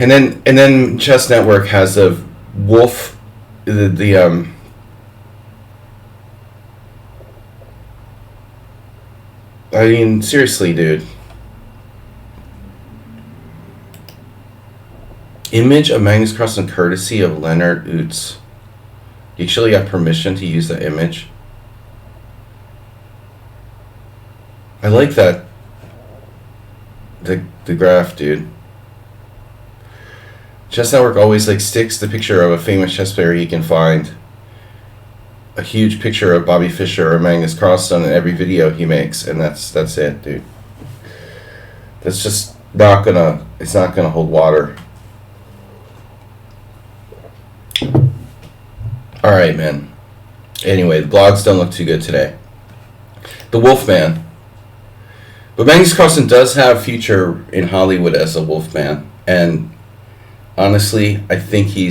And then Chess Network has a wolf, the I mean, seriously, dude. Image of Magnus Carlsen courtesy of Leonard Utz. You actually got permission to use the image. I like that. The graph, dude. Chess Network always like sticks the picture of a famous chess player he can find. A huge picture of Bobby Fischer or Magnus Carlsen in every video he makes, and that's it, dude. That's just not gonna. It's not gonna hold water. All right, man. Anyway, the blogs don't look too good today. The Wolfman. But Magnus Carlsen does have a future in Hollywood as a Wolfman, and honestly, I think he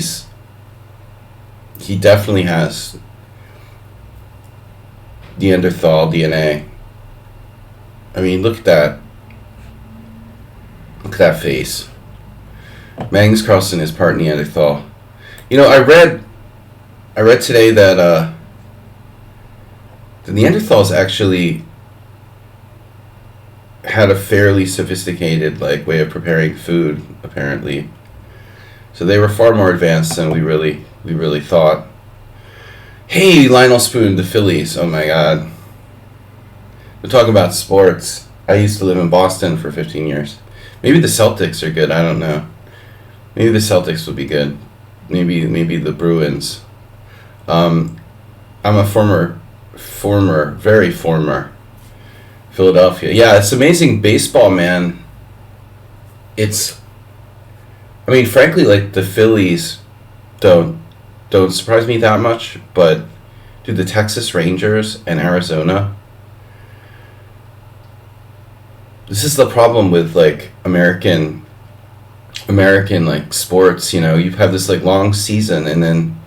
definitely has Neanderthal DNA. I mean, look at that. Look at that face. Magnus Carlsen is part Neanderthal. You know, I read today that the Neanderthals actually had a fairly sophisticated way of preparing food, apparently. So they were far more advanced than we really thought. Hey, Lionel Spoon, the Phillies. Oh my God. We're talking about sports. I used to live in Boston for 15 years. Maybe the Celtics are good. I don't know. Maybe the Celtics would be good. Maybe the Bruins. I'm a very former Philadelphia. Yeah, it's amazing baseball, man. I mean, frankly, the Phillies don't surprise me that much, but dude, the Texas Rangers and Arizona. This is the problem with American sports. You know, you have this long season, and then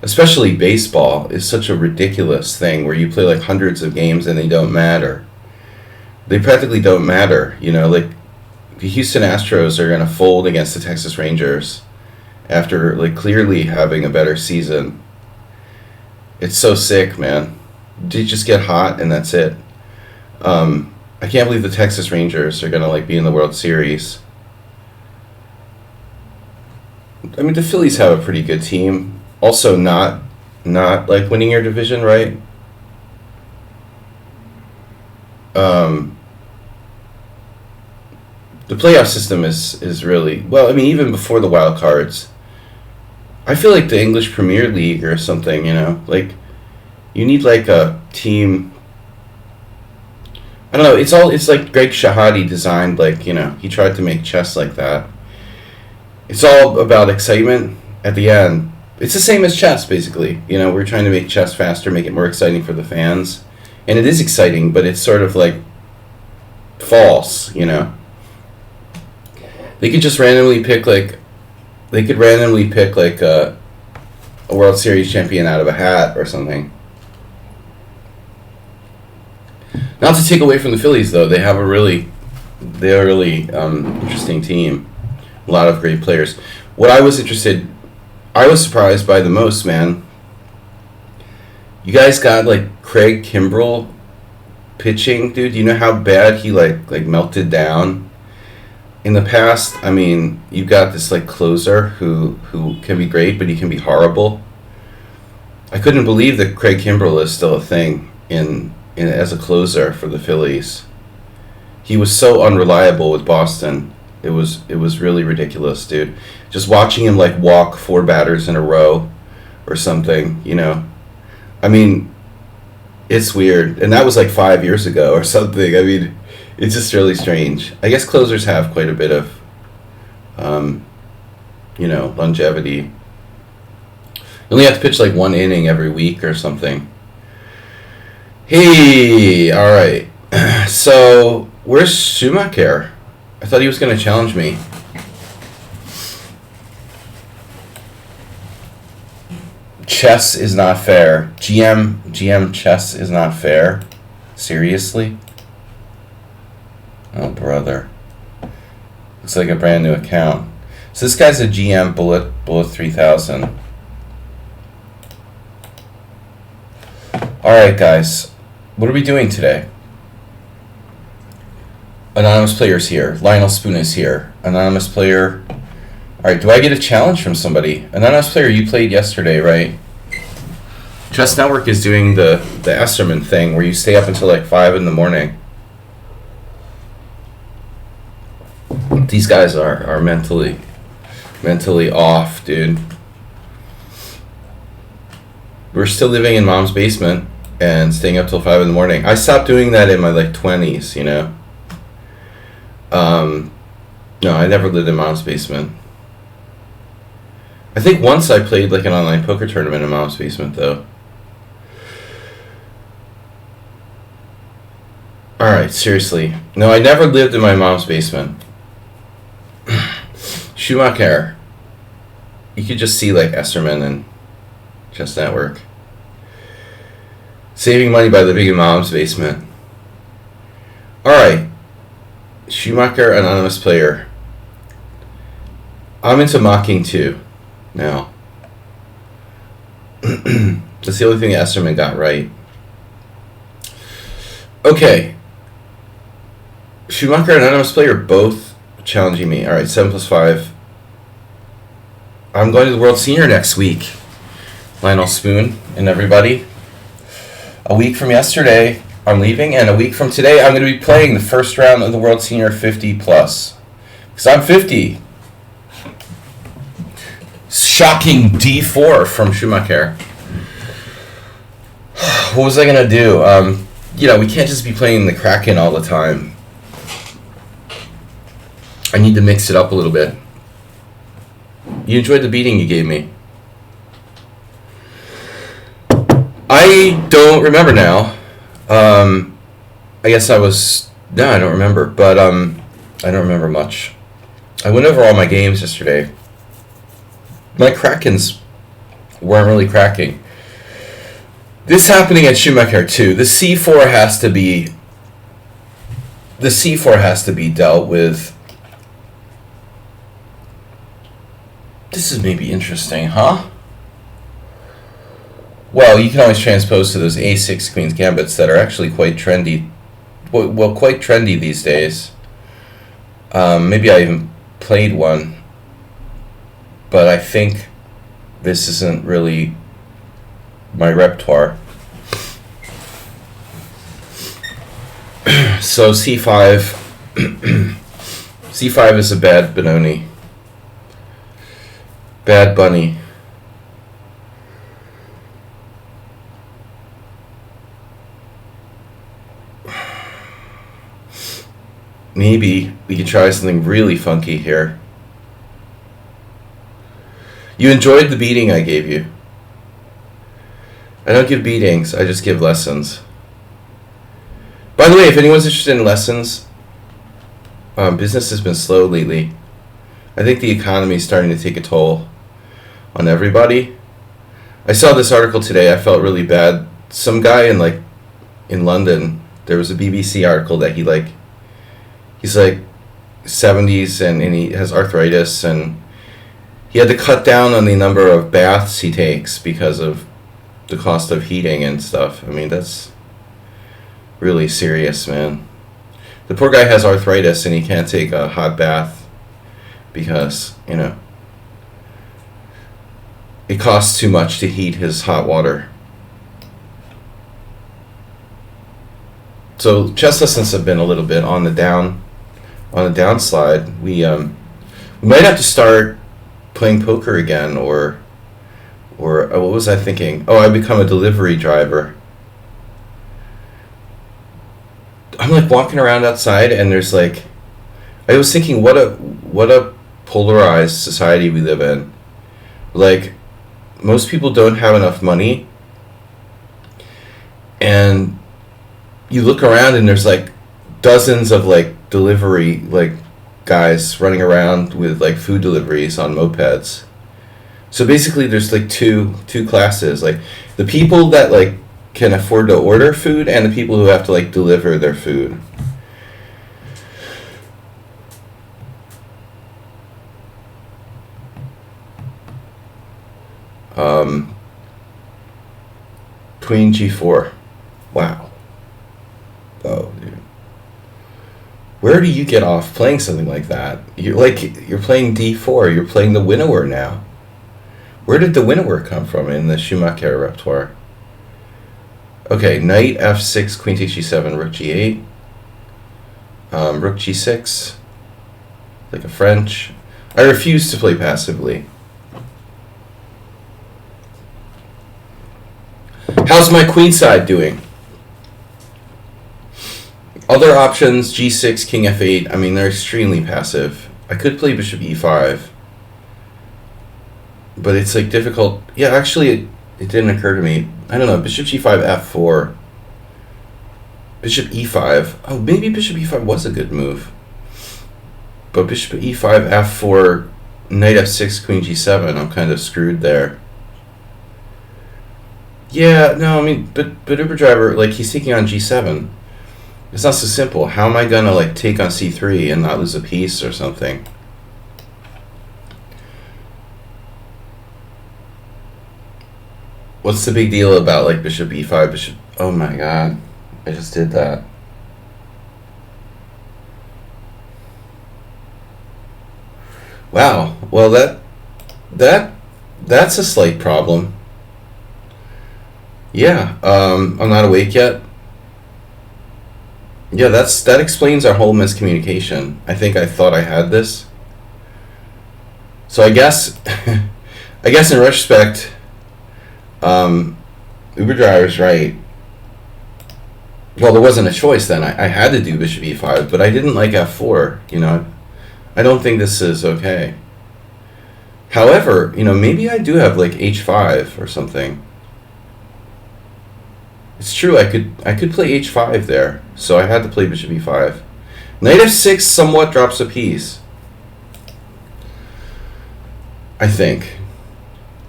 especially baseball is such a ridiculous thing where you play hundreds of games and they don't matter. They practically don't matter. You know, the Houston Astros are going to fold against the Texas Rangers after clearly having a better season. It's so sick, man. They just get hot and that's it. I can't believe the Texas Rangers are going to be in the World Series. I mean, the Phillies have a pretty good team. Also not winning your division, right? The playoff system is really, well, I mean, even before the wild cards, I feel like the English Premier League or something, you know, you need a team. I don't know, it's like Greg Shahade designed, you know, he tried to make chess like that. It's all about excitement at the end. It's the same as chess, basically. You know, we're trying to make chess faster, make it more exciting for the fans. And it is exciting, but it's sort of false, you know. They could just randomly pick a World Series champion out of a hat or something. Not to take away from the Phillies, though, they're a really interesting team. A lot of great players. I was surprised by the most, man. You guys got Craig Kimbrell pitching, dude. You know how bad he melted down. In the past, I mean, you've got this closer who can be great, but he can be horrible. I couldn't believe that Craig Kimbrell is still a thing in as a closer for the Phillies. He was so unreliable with Boston. It was really ridiculous, dude. Just watching him walk 4 batters in a row or something, you know. I mean, it's weird. And that was 5 years ago or something. I mean, it's just really strange. I guess closers have quite a bit of, you know, longevity. You only have to pitch 1 inning every week or something. Hey, all right. So, where's Schumacher? I thought he was going to challenge me. Chess is not fair. GM chess is not fair. Seriously? Oh, brother. Looks like a brand new account. So this guy's a GM Bullet 3000. Alright guys, what are we doing today? Anonymous player's here. Lionel Spoon is here. Anonymous player. Alright, do I get a challenge from somebody? Anonymous player, you played yesterday, right? Chess Network is doing the Esserman thing where you stay up until like 5 in the morning. These guys are mentally off, dude. We're still living in mom's basement and staying up till 5 in the morning. I stopped doing that in my like 20s, you know. No, I never lived in mom's basement. I think once I played like an online poker tournament in mom's basement though. Alright, seriously. No, I never lived in my mom's basement. Schumacher. You could just see like Esserman and Chess Network. Saving money by living in mom's basement. Alright. Schumacher, anonymous player. I'm into mocking too now. That's the only thing Esserman got right. Okay. Schumacher and anonymous player both challenging me. Alright, 7 plus 5. I'm going to the World Senior next week. Lionel Spoon and everybody. A week from yesterday, I'm leaving, and a week from today, I'm going to be playing the first round of the World Senior 50 plus. Because I'm 50. Shocking D4 from Schumacher. What was I going to do? You know, we can't just be playing the Kraken all the time. I need to mix it up a little bit. You enjoyed the beating you gave me. I don't remember now. I guess I was... No, I don't remember. But I don't remember much. I went over all my games yesterday. My Krakens weren't really cracking. This happening at Schumacher too. The C4 has to be... The C4 has to be dealt with. This is maybe interesting, huh? Well, you can always transpose to those A6 Queen's Gambits that are actually quite trendy. Well, quite trendy these days. Maybe I even played one. But I think this isn't really my repertoire. So C5. C5 is a bad Benoni. Bad bunny. Maybe we could try something really funky here. You enjoyed the beating I gave you. I don't give beatings, I just give lessons. By the way, if anyone's interested in lessons, business has been slow lately. I think the economy is starting to take a toll on everybody. I saw this article today, I felt really bad. Some guy in London, there was a BBC article that he's like 70s and he has arthritis and he had to cut down on the number of baths he takes because of the cost of heating and stuff. I mean, that's really serious, man. The poor guy has arthritis and he can't take a hot bath because, you know, it costs too much to heat his hot water. So chess lessons have been a little bit on the downslide. We might have to start playing poker again, or what was I thinking? Oh, I become a delivery driver. I'm like walking around outside, and there's like, I was thinking, what a polarized society we live in. Like, most people don't have enough money, and you look around, and there's like dozens of like delivery like guys running around with like food deliveries on mopeds. So basically there's like two classes, like the people that like can afford to order food and the people who have to like deliver their food. Queen G4. Wow. Oh, dude. Where do you get off playing something like that? You're playing D4. You're playing the winnower now. Where did the winnower come from in the Schumacher repertoire? Okay, knight F6, queen takes G7, rook G8, rook G6, like a French. I refuse to play passively. How's my queen side doing? Other options, G6, King F8, I mean, they're extremely passive. I could play bishop E5. But it's like difficult. Yeah, actually, it didn't occur to me. I don't know, bishop G5, F4. Bishop E5. Oh, maybe bishop E5 was a good move. But bishop E5, F4, knight F6, queen G7, I'm kind of screwed there. Yeah, no, I mean, but Uber Driver, like, he's taking on G7. It's not so simple. How am I gonna, like, take on C3 and not lose a piece or something? What's the big deal about, like, bishop E5, bishop... Oh my god, I just did that. Wow, well, that's a slight problem. Yeah, I'm not awake yet. Yeah, that explains our whole miscommunication. I think I thought I had this. So I guess I guess in retrospect, Uber Driver's right. Well, there wasn't a choice then. I had to do bishop E5, but I didn't like F4, you know. I don't think this is okay. However, you know, maybe I do have like H5 or something. It's true, I could play H5 there, so I had to play bishop E5. Knight F6 somewhat drops a piece, I think.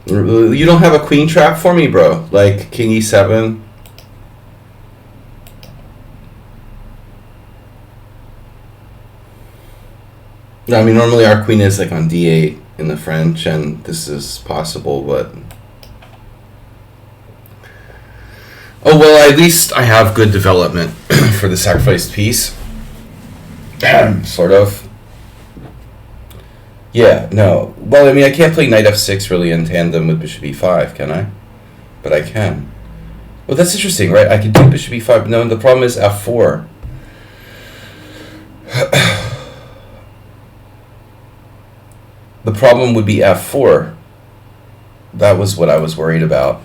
You don't have a queen trap for me, bro? Like King E7? I mean, normally our queen is like on D8 in the French, and this is possible, but... Oh, well, at least I have good development for the sacrificed piece. Sort of. Yeah, no. Well, I mean, I can't play knight F6 really in tandem with bishop E5, can I? But I can. Well, that's interesting, right? I could do bishop E5. No, the problem is F4. The problem would be F4. That was what I was worried about.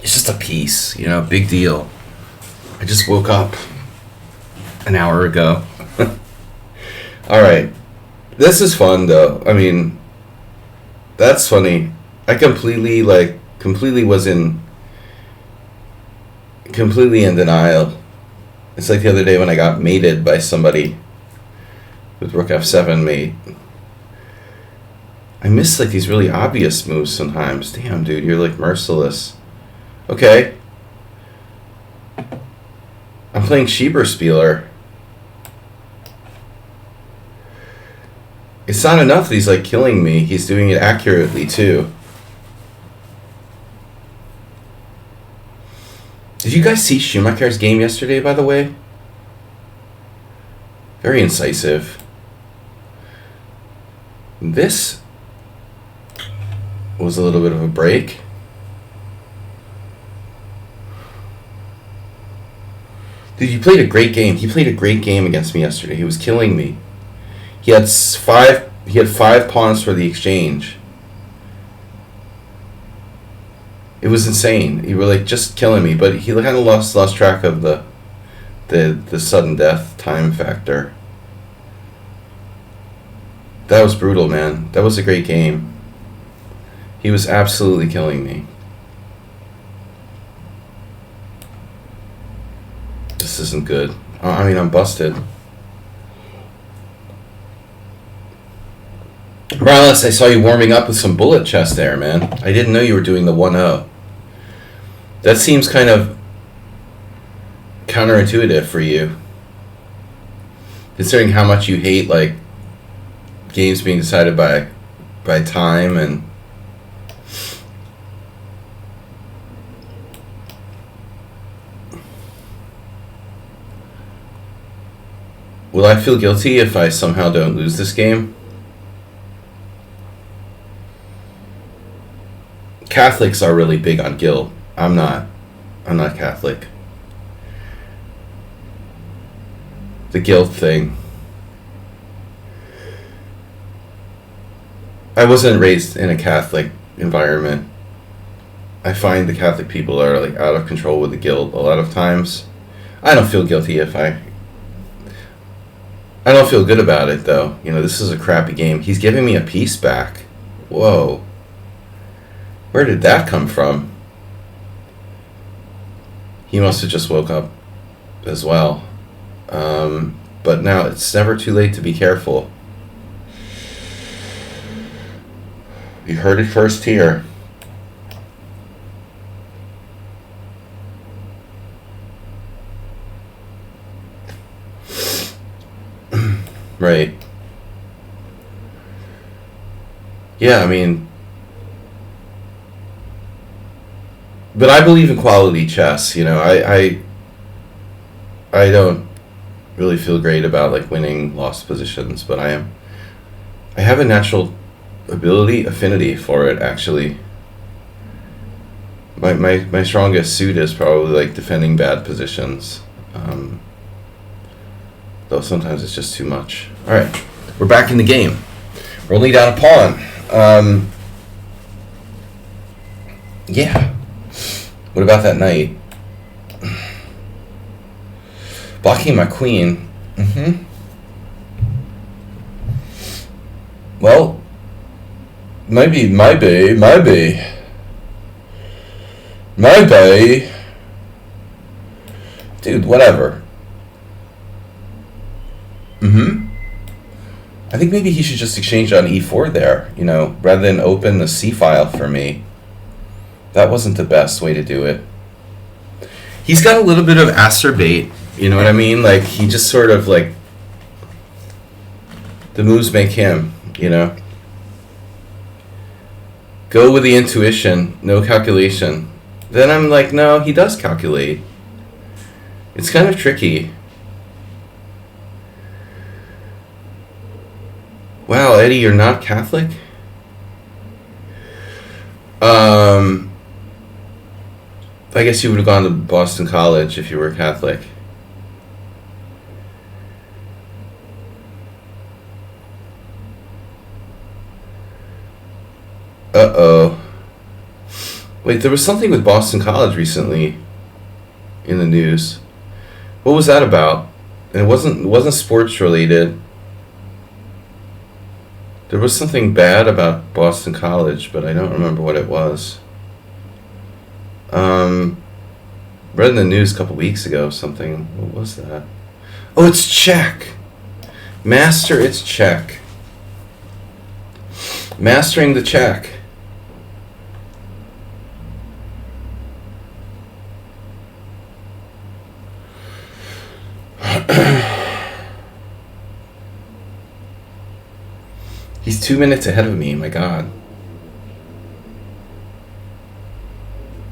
It's just a piece, you know, big deal. I just woke up an hour ago. All right. This is fun, though. I mean, that's funny. I completely was completely in denial. It's like the other day when I got mated by somebody with rook F7 mate. I miss like these really obvious moves sometimes. Damn, dude, you're like merciless. Okay. I'm playing Schieberspieler. It's not enough that he's like killing me. He's doing it accurately too. Did you guys see Schumacher's game yesterday, by the way? Very incisive. This was a little bit of a break. Dude, he played a great game. He played a great game against me yesterday. He was killing me. He had five pawns for the exchange. It was insane. He was like just killing me, but he kind of lost track of the sudden death time factor. That was brutal, man. That was a great game. He was absolutely killing me. This isn't good. I mean, I'm busted. Morales, I saw you warming up with some bullet chess there, man. I didn't know you were doing the 1-0. That seems kind of counterintuitive for you, considering how much you hate like games being decided by time and Will I feel guilty if I somehow don't lose this game? Catholics are really big on guilt. I'm not Catholic. The guilt thing. I wasn't raised in a Catholic environment. I find the Catholic people are like out of control with the guilt a lot of times. I don't feel guilty if I don't feel good about it though. You know, this is a crappy game. He's giving me a piece back. Whoa. Where did that come from? He must have just woke up as well. But now it's never too late to be careful. You heard it first here. Right. Yeah, I mean, but I believe in quality chess. You know, I don't really feel great about like winning lost positions, but I have a natural affinity for it actually. My strongest suit is probably like defending bad positions. Though sometimes it's just too much. Alright, we're back in the game. We're only down a pawn. Yeah. What about that knight? Blocking my queen. Well, maybe. Dude, whatever. I think maybe he should just exchange on e4 there, you know, rather than open the c file for me. That wasn't the best way to do it. He's got a little bit of acerbate, you know what I mean? Like, he just sort of, like, the moves make him, you know? Go with the intuition, no calculation. Then I'm like, no, he does calculate. It's kind of tricky. Wow, Eddie, you're not Catholic? I guess you would have gone to Boston College if you were Catholic. Uh-oh. Wait, there was something with Boston College recently in the news. What was that about? And it wasn't sports related. There was something bad about Boston College, but I don't remember what it was. Read in the news a couple weeks ago something. What was that? Oh, it's Czech. Master, it's Czech. Mastering the Czech. He's 2 minutes ahead of me, my god.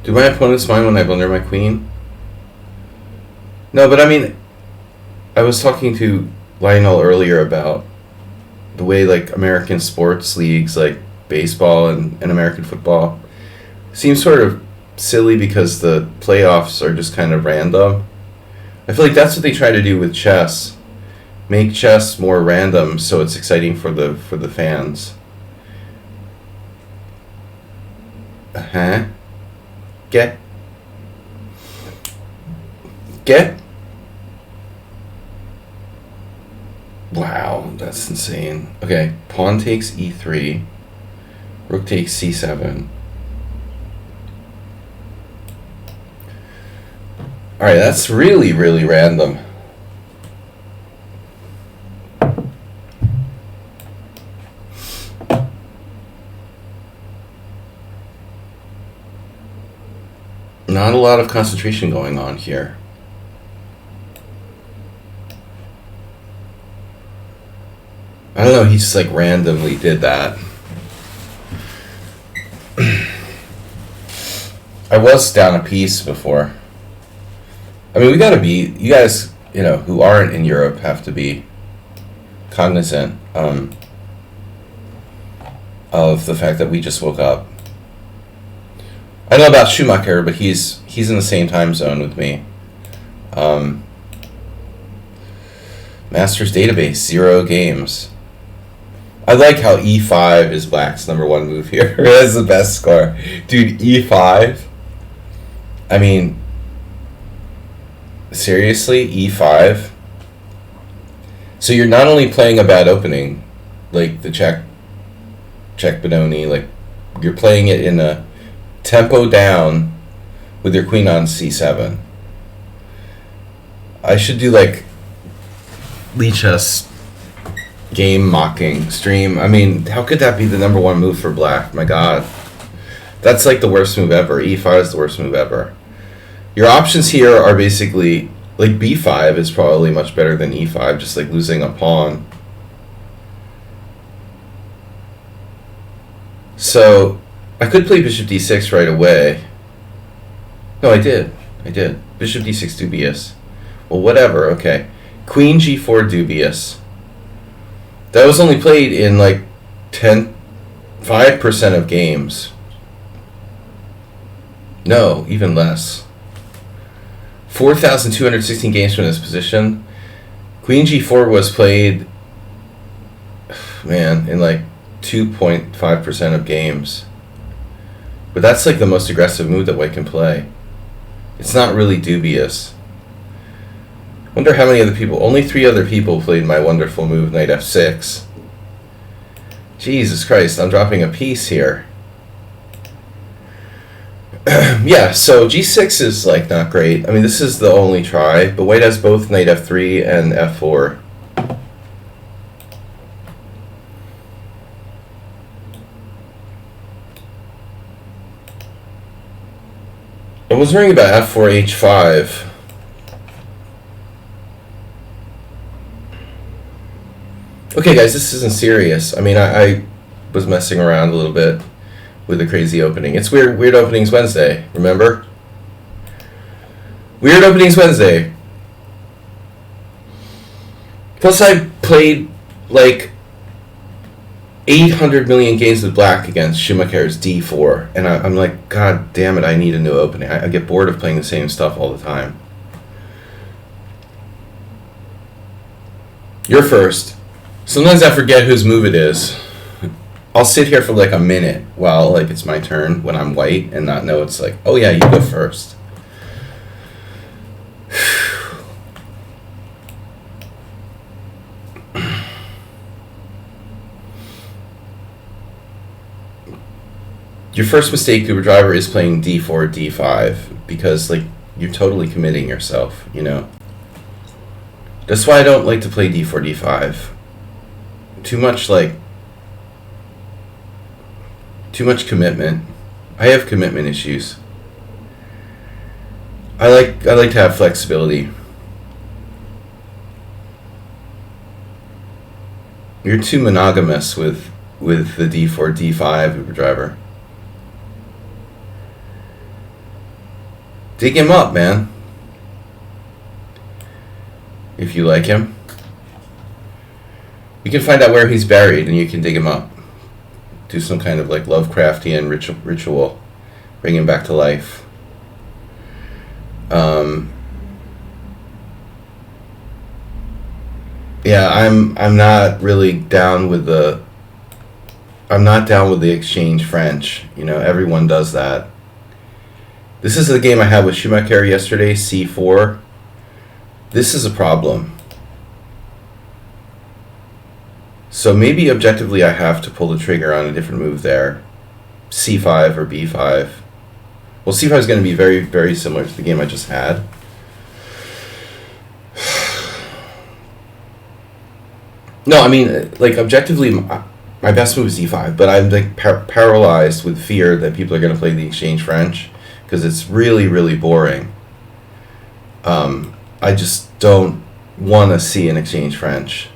Do my opponents mind when I blunder my queen? No, but I mean, I was talking to Lionel earlier about the way like American sports leagues like baseball and American football seem sort of silly because the playoffs are just kind of random. I feel like that's what they try to do with chess. Make chess more random so it's exciting for the fans. Get. Wow, that's insane. Okay, pawn takes e3. Rook takes c7. Alright, that's really, really random. Not a lot of concentration going on here. I don't know, he just like randomly did that. I was down a piece before. I mean, we gotta be, you guys, you know, who aren't in Europe have to be cognizant of the fact that we just woke up. I know about Schumacher, but he's in the same time zone with me. Masters database, 0 games. I like how e5 is black's number 1 move here. That's the best score. Dude, e5? I mean, seriously, e5? So you're not only playing a bad opening, like the check Benoni, like you're playing it in a tempo down with your queen on c7. I should do like lichess game mocking stream. I mean, how could that be the number 1 move for black? My god. That's like the worst move ever. e5 is the worst move ever. Your options here are basically, like b5 is probably much better than e5, just like losing a pawn. So, I could play bishop d6 right away. No, I did. Bishop d6 dubious. Well, whatever, okay. Queen g4 dubious. That was only played in like 5% of games. No, even less. 4,216 games from this position. Queen g4 was played, man, in like 2.5% of games. But that's like the most aggressive move that white can play. It's not really dubious. Wonder how many other people, only 3 other people played my wonderful move, knight f6. Jesus Christ, I'm dropping a piece here. Yeah, so g6 is like not great. I mean, this is the only try, but white has both knight f3 and f4. I was worrying about f4 h5. Okay, guys, this isn't serious. I mean, I was messing around a little bit with a crazy opening. It's Weird Openings Wednesday, remember? Weird Openings Wednesday. Plus, I played like 800 million games with black against Schumacher's d4, and I'm like, god damn it, I need a new opening. I get bored of playing the same stuff all the time. You're first. Sometimes I forget whose move it is. I'll sit here for like a minute while like it's my turn when I'm white and not know it's like, oh yeah, you go first. Your first mistake, Uber Driver, is playing d4, d5 because like you're totally committing yourself, you know. That's why I don't like to play d4, d5. Too much commitment. I have commitment issues. I like to have flexibility. You're too monogamous with the d4, d5 Uber Driver. Dig him up, man. If you like him. You can find out where he's buried and you can dig him up. Do some kind of like Lovecraftian ritual. Bring him back to life. Yeah, I'm not really down with the exchange French. You know, everyone does that. This is the game I had with Schumacher yesterday, c4. This is a problem. So maybe objectively I have to pull the trigger on a different move there. c5 or b5. Well, c5 is going to be very, very similar to the game I just had. No, I mean, like, objectively, my best move is e5, but I'm like paralyzed with fear that people are going to play the exchange French because it's really, really boring. I just don't want to see an exchange French.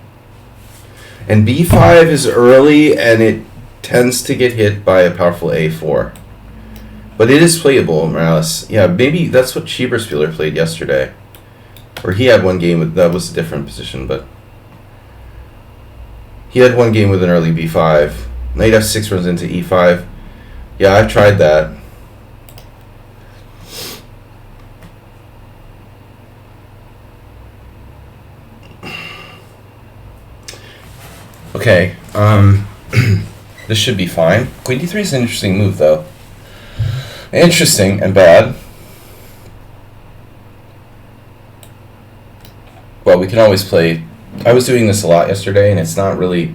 And b5 is early, and it tends to get hit by a powerful a4. But it is playable, Morales. Yeah, maybe that's what Schieberspieler played yesterday. Or he had one game that was a different position, but... He had one game with an early b5. Knight f6 runs into e5. Yeah, I've tried that. Okay, this should be fine. Queen d3 is an interesting move, though. Interesting and bad. Well, we can always play. I was doing this a lot yesterday, and it's not really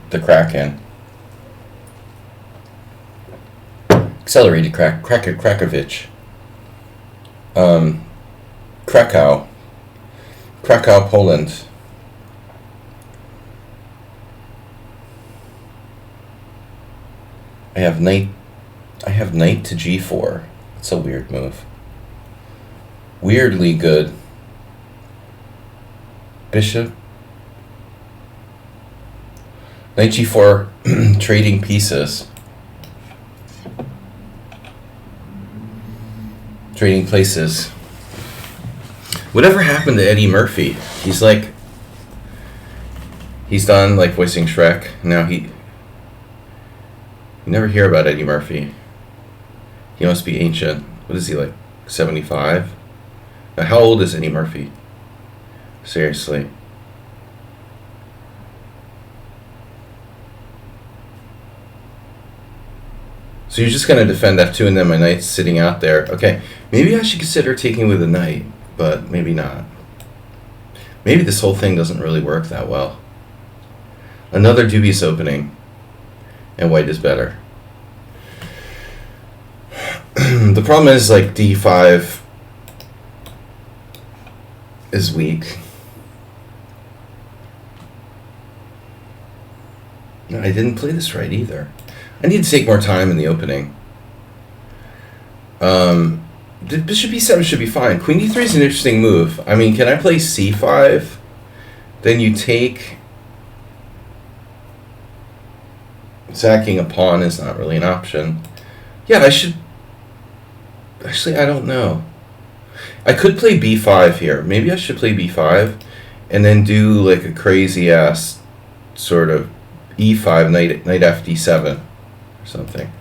the Kraken. Accelerated Krakovich. Krakow, Poland. I have knight to g4. It's a weird move. Weirdly good. Bishop. Knight g4, trading pieces. Trading places. Whatever happened to Eddie Murphy? He's done like voicing Shrek. Now you never hear about Eddie Murphy. He must be ancient. What is he, like 75? Now, how old is Eddie Murphy? Seriously. So you're just going to defend f2 and then my knight's sitting out there. Okay, maybe I should consider taking with a knight, but maybe not. Maybe this whole thing doesn't really work that well. Another dubious opening, and white is better. The problem is, like, d5 is weak. No, I didn't play this right either. I need to take more time in the opening. Bishop b7 should be fine. Queen d3 is an interesting move. I mean, can I play c5? Then you take... Sacking a pawn is not really an option. Yeah, I should... Actually, I don't know. I could play b5 here. Maybe I should play b5 and then do like a crazy-ass sort of e5, knight f d7 or something.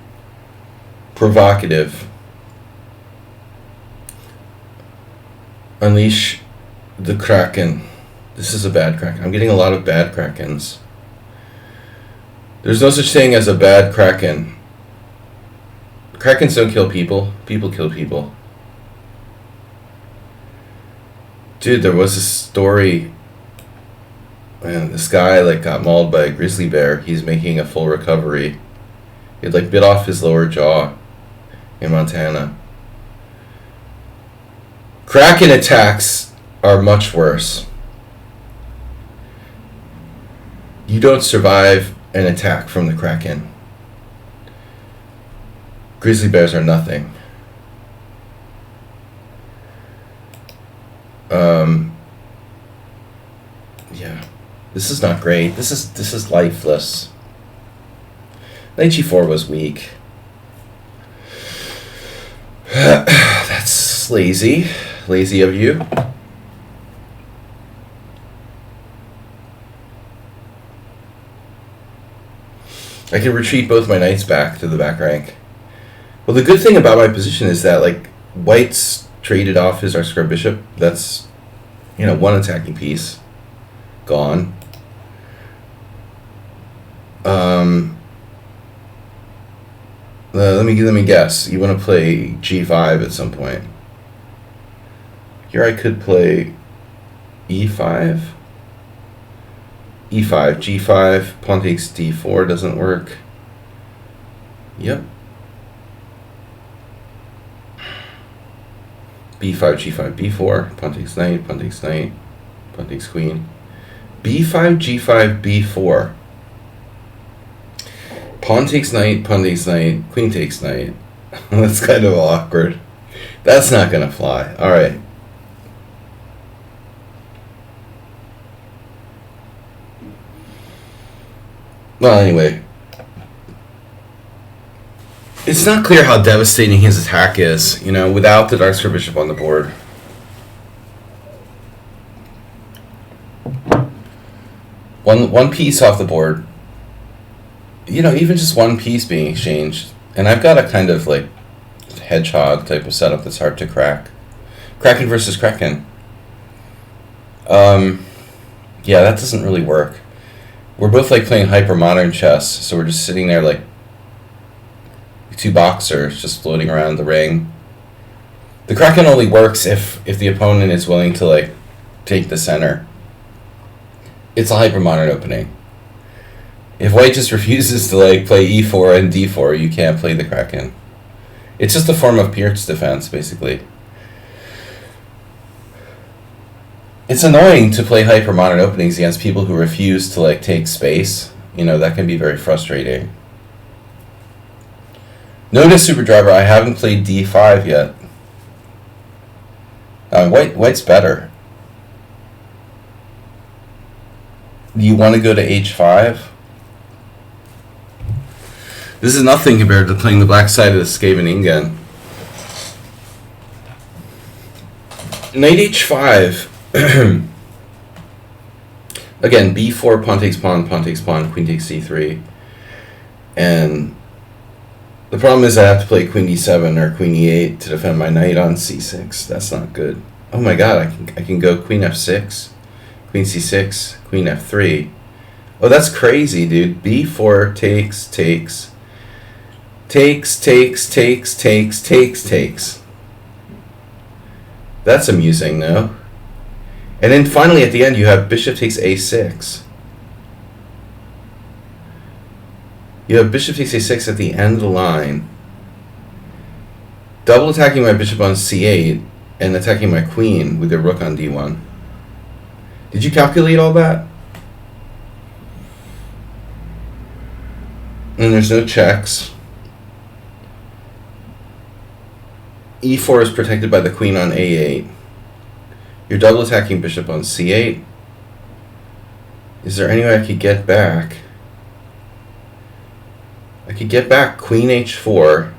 Provocative. Unleash the Kraken. This is a bad Kraken. I'm getting a lot of bad Krakens. There's no such thing as a bad Kraken. Krakens don't kill people. People kill people. Dude, there was a story. Man, this guy like got mauled by a grizzly bear. He's making a full recovery. It like bit off his lower jaw in Montana. Kraken attacks are much worse. You don't survive an attack from the Kraken. Grizzly bears are nothing. Yeah, this is not great. This is lifeless. Knight g4 was weak. That's lazy of you. I can retreat both my knights back to the back rank. Well, the good thing about my position is that, like, white's traded off his r-squared bishop. That's, you know, one attacking piece gone. Let me guess. You want to play g5 at some point. Here I could play e5. e5, g5, pawn takes d4 doesn't work. Yep. b5, g5, b4, pawn takes knight, pawn takes queen. b5, g5, b4. Pawn takes knight, queen takes knight. That's kind of awkward. That's not going to fly. All right. Well, anyway. It's not clear how devastating his attack is, you know, without the dark square bishop on the board. one piece off the board. You know, even just one piece being exchanged. And I've got a kind of like hedgehog type of setup that's hard to crack. Kraken versus Kraken. Yeah, that doesn't really work. We're both like playing hyper modern chess, so we're just sitting there like two boxers just floating around the ring. The Kraken only works if the opponent is willing to like take the center. It's a hyper modern opening. If white just refuses to like play e4 and d4, you can't play the Kraken. It's just a form of Pierce defense, basically. It's annoying to play hyper modern openings against people who refuse to like take space. You know, that can be very frustrating. Notice, Super Driver, I haven't played d5 yet. White's better. Do you want to go to h5? This is nothing compared to playing the black side of the Skaven-Ingen. Knight h5. Again, b4, pawn takes pawn, queen takes c3. And the problem is I have to play queen d7 or queen e8 to defend my knight on c6. That's not good. Oh my god, I can go queen f6, queen c6, queen f3. Oh, that's crazy, dude. b4 takes. That's amusing, no? And then finally at the end you have bishop takes a6. You have bishop takes a6 at the end of the line. Double attacking my bishop on c8 and attacking my queen with the rook on d1. Did you calculate all that? And there's no checks. e4 is protected by the queen on a8. You're double attacking bishop on c8. Is there any way I could get back? I could get back queen h4.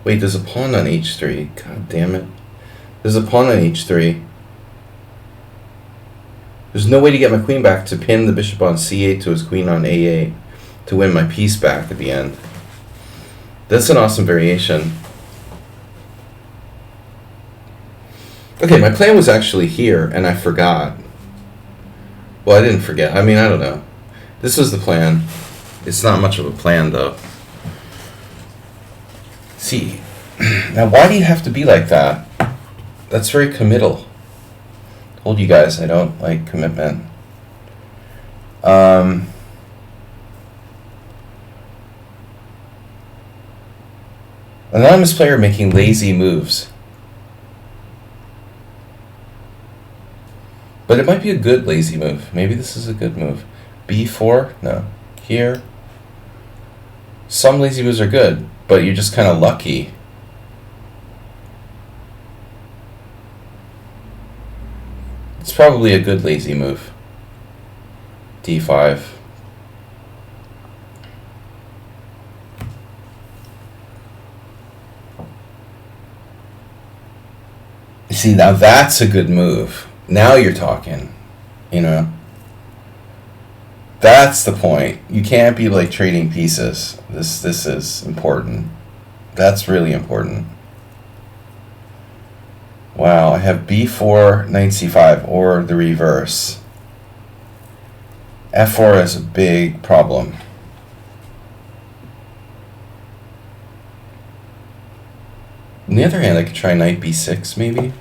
Wait, there's a pawn on h3. God damn it. There's a pawn on h3. There's no way to get my queen back to pin the bishop on c8 to his queen on a8 to win my piece back at the end. That's an awesome variation. Okay, my plan was actually here, and I forgot. Well, I didn't forget. I mean, I don't know. This was the plan. It's not much of a plan, though. See, now why do you have to be like that? That's very committal. Told you guys I don't like commitment. Anonymous player making lazy moves. But it might be a good lazy move. Maybe this is a good move. b4? No. Here. Some lazy moves are good, but you're just kind of lucky. It's probably a good lazy move. d5. See, now that's a good move. Now you're talking, you know. That's the point. You can't be like trading pieces. This is important. That's really important. Wow, I have b4, knight c5, or the reverse. f4 is a big problem. On the other hand, I could try knight b6 maybe.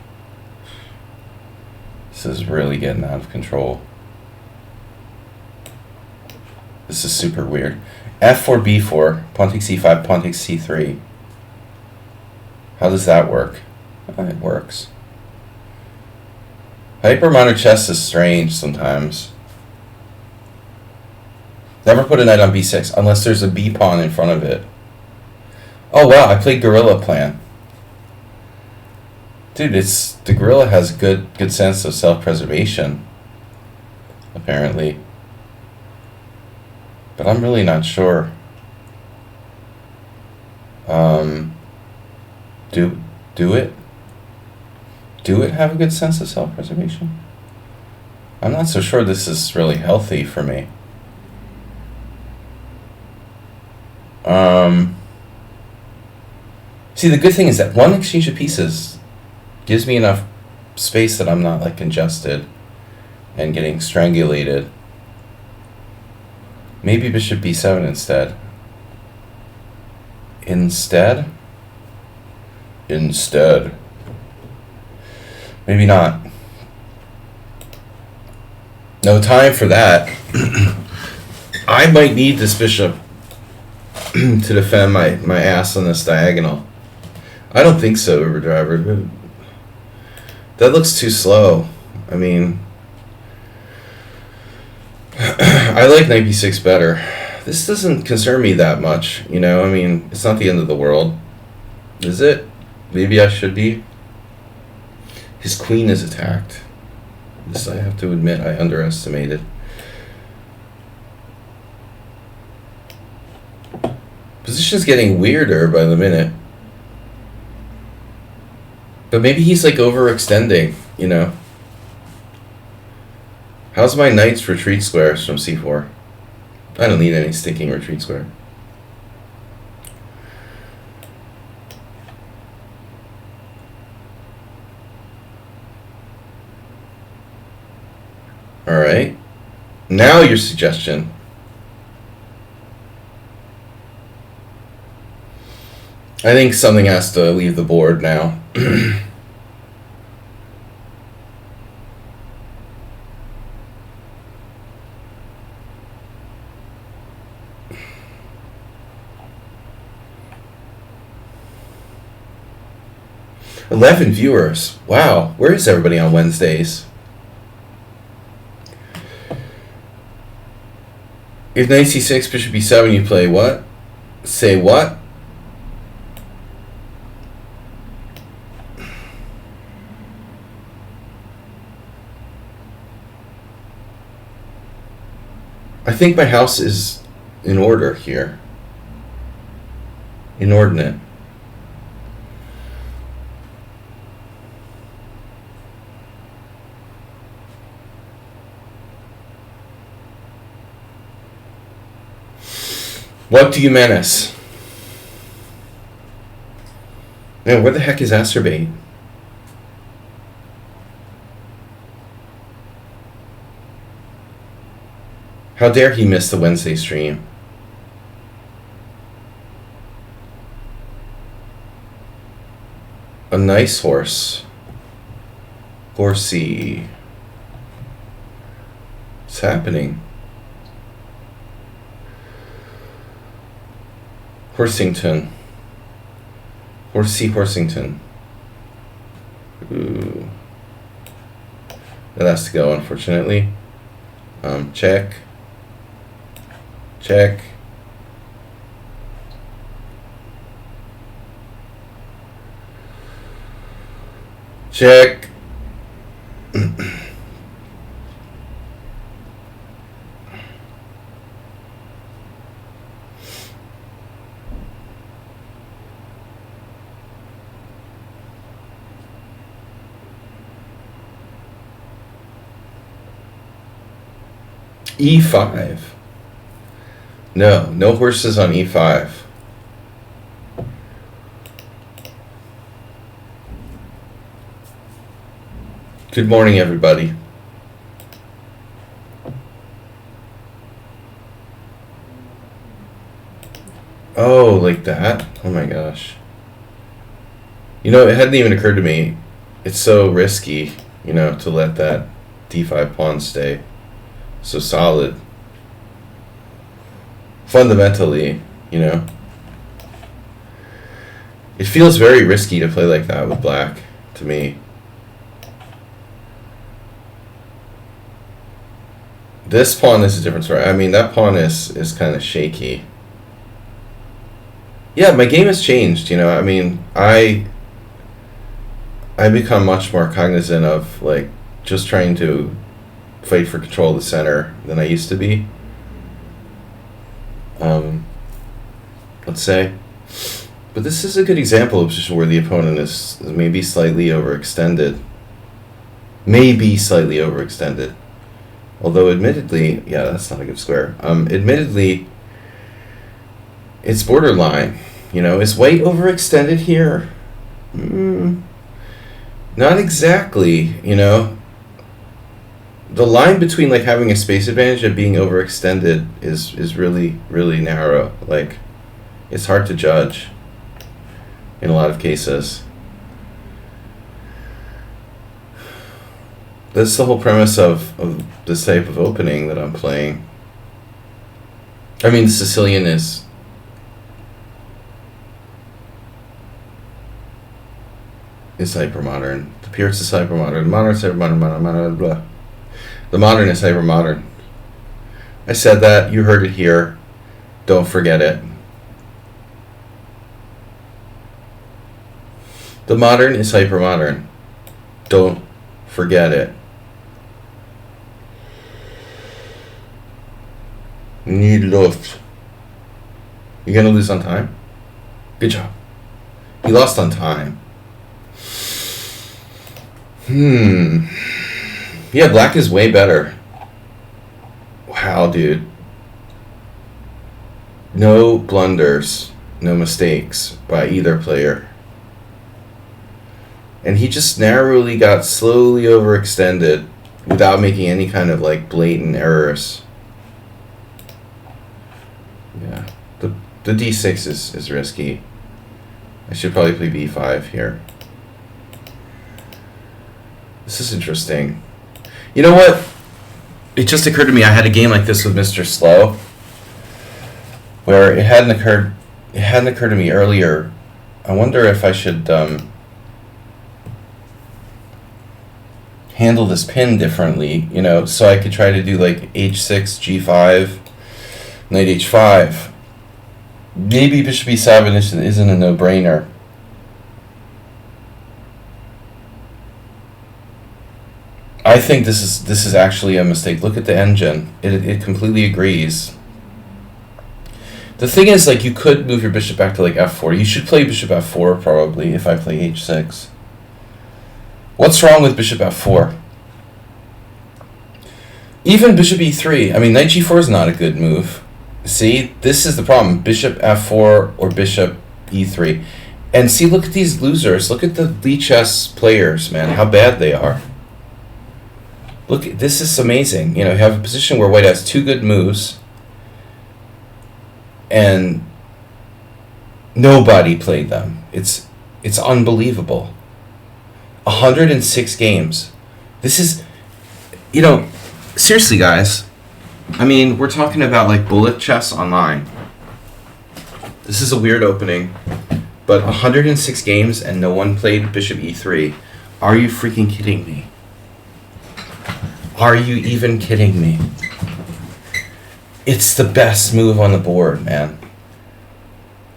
This is really getting out of control. This is super weird. f4, b4, pawn takes c5, pawn takes c3. How does that work? It works. Hypermodern chess is strange sometimes. Never put a knight on b6 unless there's a b pawn in front of it. Oh wow, I played Guerrilla Plan. Dude, the gorilla has good sense of self-preservation, apparently. But I'm really not sure. Do it? Do it have a good sense of self-preservation? I'm not so sure this is really healthy for me. See, the good thing is that one exchange of pieces gives me enough space that I'm not like congested and getting strangulated. Maybe bishop b7 instead. Instead. Maybe not. No time for that. I might need this bishop to defend my ass on this diagonal. I don't think so, Uber Driver. That looks too slow. I mean, I like knight b6 better. This doesn't concern me that much, you know? I mean, it's not the end of the world. Is it? Maybe I should be. His queen is attacked. This, I have to admit, I underestimated. Position's getting weirder by the minute. But maybe he's like overextending, you know? How's my knight's retreat squares from c4? I don't need any stinking retreat square. Alright. Now your suggestion. I think something has to leave the board now. $11 viewers. Wow. Where is everybody on Wednesdays? If knight c6, bishop b7, you play what? Say what? I think my house is in order here. Inordinate. What do you menace? Man, where the heck is Acerbate? How dare he miss the Wednesday stream? A nice horse. Horsey. What's happening? Horsington. Horsington. Ooh. That has to go, unfortunately. Check. Check. Check. E5. No horses on e5. Good morning, everybody. Oh, like that? Oh my gosh. You know, it hadn't even occurred to me. It's so risky, you know, to let that d5 pawn stay so solid. Fundamentally, you know. It feels very risky to play like that with black, to me. This pawn is a different story. I mean, that pawn is kind of shaky. Yeah, my game has changed, you know. I mean, I become much more cognizant of, like, just trying to fight for control of the center than I used to be. Let's say. But this is a good example of a position where the opponent is maybe slightly overextended. Maybe slightly overextended. Although, admittedly, yeah, that's not a good square. Admittedly, it's borderline. Is white overextended here? Not exactly, The line between, like, having a space advantage and being overextended is really, really narrow. Like, it's hard to judge in a lot of cases. That's the whole premise of this type of opening that I'm playing. I mean, the Sicilian is hypermodern. The Pierce is hypermodern. Modern is hypermodern. Blah. The modern is hypermodern. I said that. You heard it here. Don't forget it. The modern is hypermodern. Don't forget it. Need Luft. You gonna lose on time? Good job. He lost on time. Yeah, black is way better. Wow, dude. No blunders, no mistakes by either player. And he just narrowly got slowly overextended without making any kind of, like, blatant errors. Yeah. The d6 is risky. I should probably play b5 here. This is interesting. You know what? It just occurred to me I had a game like this with Mr. Slow, where it hadn't occurred to me earlier. I wonder if I should handle this pin differently, so I could try to do, like, h6, g5, knight h5. Maybe bishop e7 isn't a no-brainer. I think this is actually a mistake. Look at the engine. It completely agrees. The thing is, like, you could move your bishop back to, like, f4. You should play bishop f4 probably if I play h6. What's wrong with bishop f4? Even bishop e3. I mean, knight g4 is not a good move. See, this is the problem. Bishop f4 or bishop e3. And see, look at these losers. Look at the lichess players, man. How bad they are. Look, this is amazing. You have a position where white has two good moves, and nobody played them. It's unbelievable. 106 games. This is, seriously, guys. I mean, we're talking about, like, bullet chess online. This is a weird opening, but 106 games and no one played bishop e3. Are you freaking kidding me? Are you even kidding me? It's the best move on the board, man.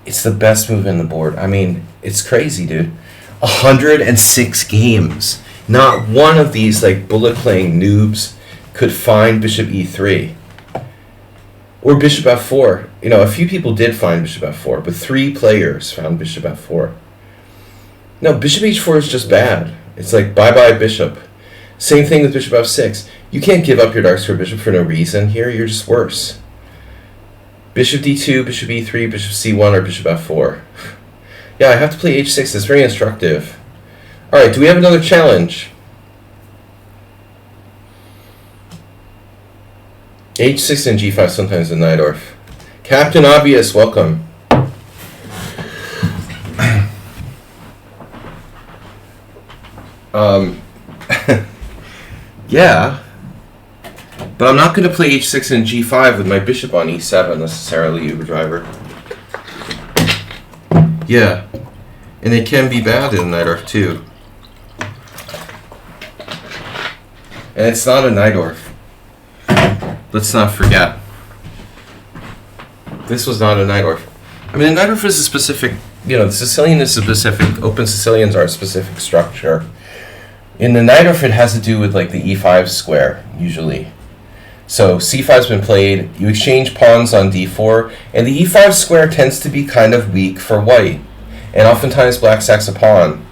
It's the best move on the board. I mean, it's crazy, dude. 106 games. Not one of these, like, bullet-playing noobs could find bishop e3. Or bishop f4. A few people did find bishop f4, but 3 players found bishop f4. No, bishop h4 is just bad. It's like, bye-bye bishop. Same thing with bishop f6. You can't give up your dark square bishop for no reason here. You're just worse. Bishop d2, bishop e3, bishop c1, or bishop f4. Yeah, I have to play h6. That's very instructive. All right, do we have another challenge? h6 and g5 sometimes in Najdorf. Captain Obvious, welcome. Yeah, but I'm not going to play h6 and g5 with my bishop on e7 necessarily, Uber driver. Yeah, and it can be bad in Najdorf too. And it's not a Najdorf. Let's not forget. This was not a Najdorf. I mean, a Najdorf is a specific, the Sicilian is a specific, open Sicilians are a specific structure. In the Najdorf, it has to do with, like, the e5 square, usually. So c5's been played, you exchange pawns on d4, and the e5 square tends to be kind of weak for white. And oftentimes black sacks a pawn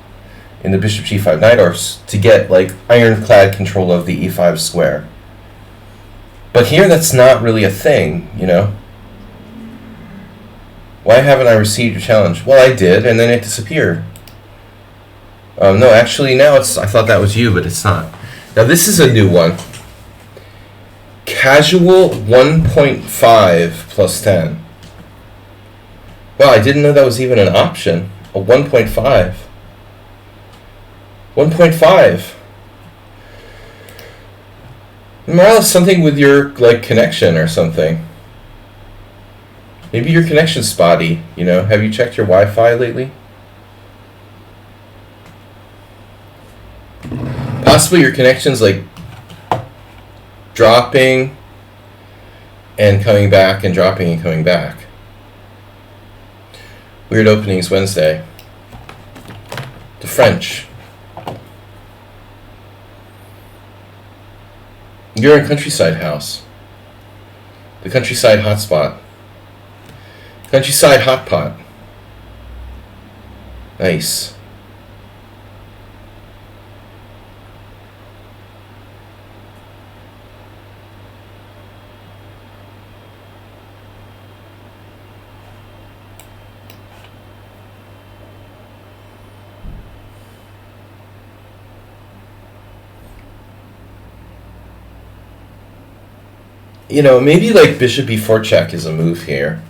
in the bishop g5 Najdorfs to get, like, ironclad control of the e5 square. But here, that's not really a thing, you know? Why haven't I received your challenge? Well, I did, and then it disappeared. No, actually, now it's... I thought that was you, but it's not. Now, this is a new one. Casual 1.5 plus 10. Wow, I didn't know that was even an option. A 1.5. 1.5. Morales, something with your, like, connection or something. Maybe your connection's spotty, you know? Have you checked your Wi-Fi lately? Possibly your connection's, like, dropping and coming back and dropping and coming back. Weird openings Wednesday. The French. You're in Countryside House. The Countryside Hotspot. Countryside Hotpot. Nice. You know, maybe like bishop b4 check is a move here.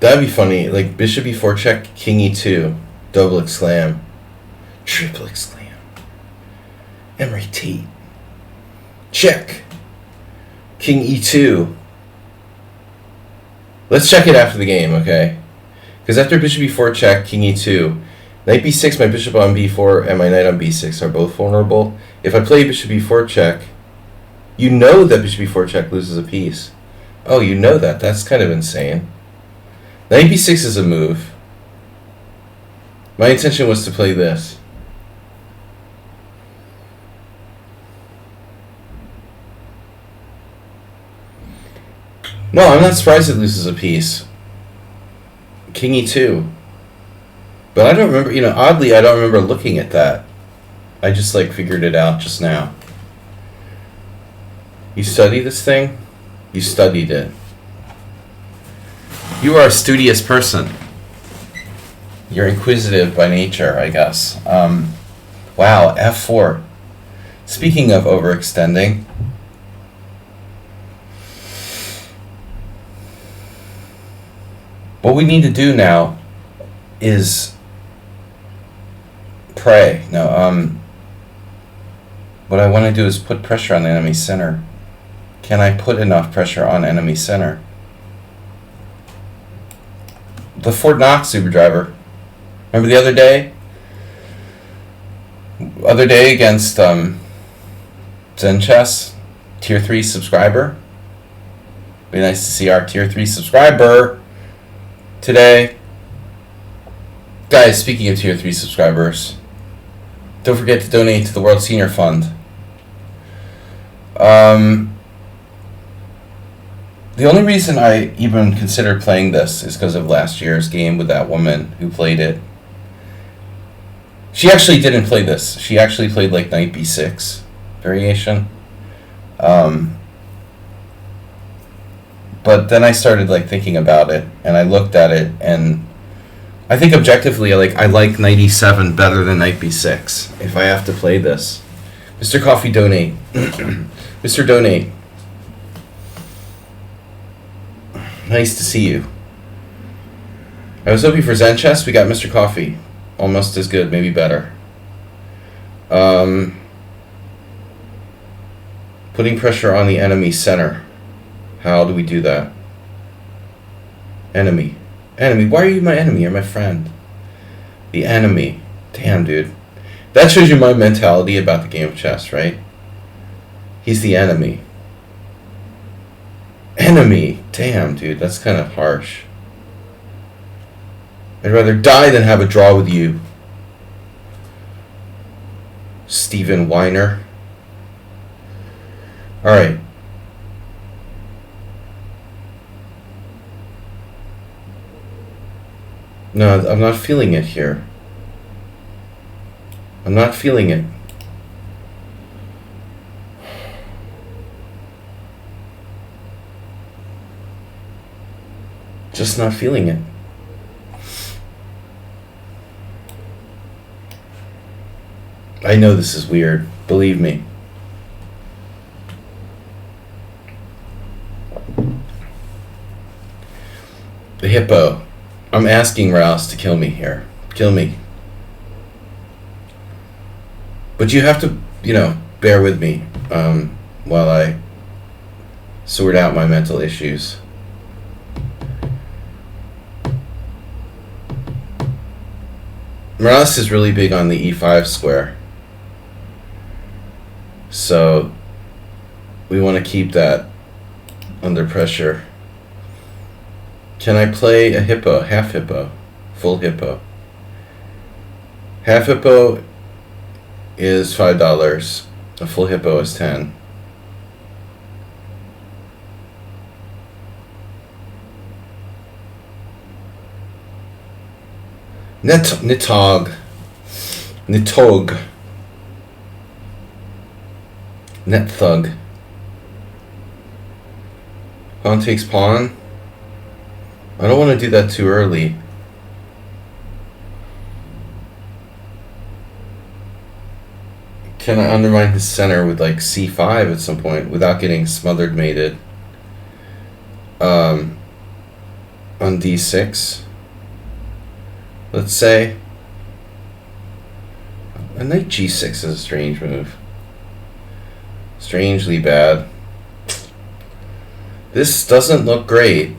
That'd be funny. Like bishop b4 check, king e2, double exclam, triple exclam, Emery Tate, check, king e2. Let's check it after the game, okay? Because after bishop b4 check, king e2, knight b6, my bishop on b4, and my knight on b6 are both vulnerable. If I play bishop b4 check, you know that bishop b4 check loses a piece. Oh, you know that. That's kind of insane. Knight b6 is a move. My intention was to play this. No, I'm not surprised it loses a piece. King e2. But I don't remember, you know, oddly, I don't remember looking at that. I just, like, figured it out just now. You study this thing? You studied it. You are a studious person. You're inquisitive by nature, I guess. Wow, f4. Speaking of overextending. What we need to do now is pray. No, what I want to do is put pressure on the enemy center. Can I put enough pressure on enemy center? The Fort Knox super driver. Remember the other day? Other day against Zen Chess, tier 3 subscriber. Be nice to see our tier 3 subscriber today. Guys, speaking of tier 3 subscribers, don't forget to donate to the World Senior Fund. The only reason I even considered playing this is because of last year's game with that woman who played it. She actually didn't play this. She actually played like knight b6 variation. But then I started like thinking about it, and I looked at it, and I think objectively, I like knight e7 better than knight b6 if I have to play this. Mr. Coffee, donate. Mr. Donate. Nice to see you. I was hoping for Zen Chess. We got Mr. Coffee. Almost as good, maybe better. Putting pressure on the enemy center. How do we do that? Enemy. Enemy. Why are you my enemy? You're my friend. The enemy. Damn, dude. That shows you my mentality about the game of chess, right? He's the enemy. Enemy. Damn, dude. That's kind of harsh. I'd rather die than have a draw with you. Steven Weiner. Alright. No, I'm not feeling it here. I'm not feeling it. Just not feeling it. I know this is weird. Believe me. The hippo. I'm asking Rouse to kill me here. Kill me. But you have to, bear with me while I sort out my mental issues. Morales is really big on the e5 square. So we want to keep that under pressure. Can I play a hippo, half hippo, full hippo? Half hippo is $5. A full hippo is 10. Nitog. Net thug. Pawn takes pawn. I don't want to do that too early. Can I undermine his center with like c5 at some point without getting smothered mated? On d6. Let's say. A knight g6 is a strange move. Strangely bad. This doesn't look great.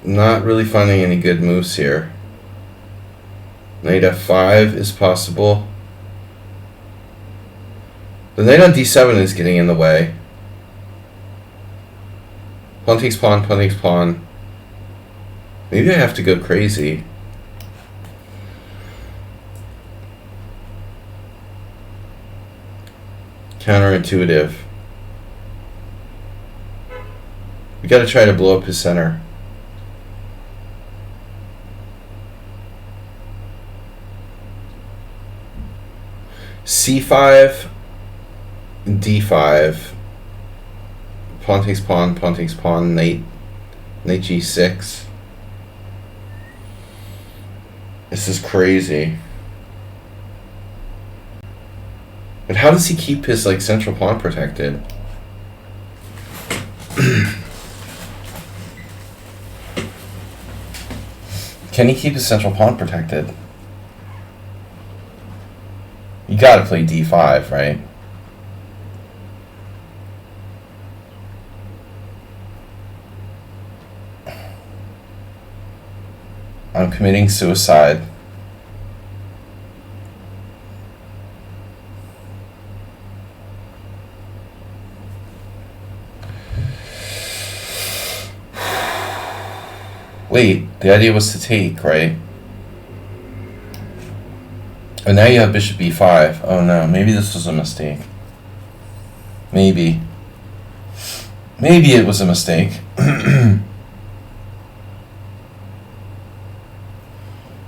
Not really finding any good moves here. Knight f5 is possible. The knight on d7 is getting in the way. Pawn takes pawn, pawn takes pawn. Maybe I have to go crazy. Counterintuitive. We gotta try to blow up his center. c5, d5. Pawn takes pawn, knight g6. This is crazy. But how does he keep his central pawn protected? Can he keep his central pawn protected? You gotta play d5, right? I'm committing suicide. Wait, the idea was to take, right? And now you have bishop b5. Oh no, maybe this was a mistake. Maybe it was a mistake.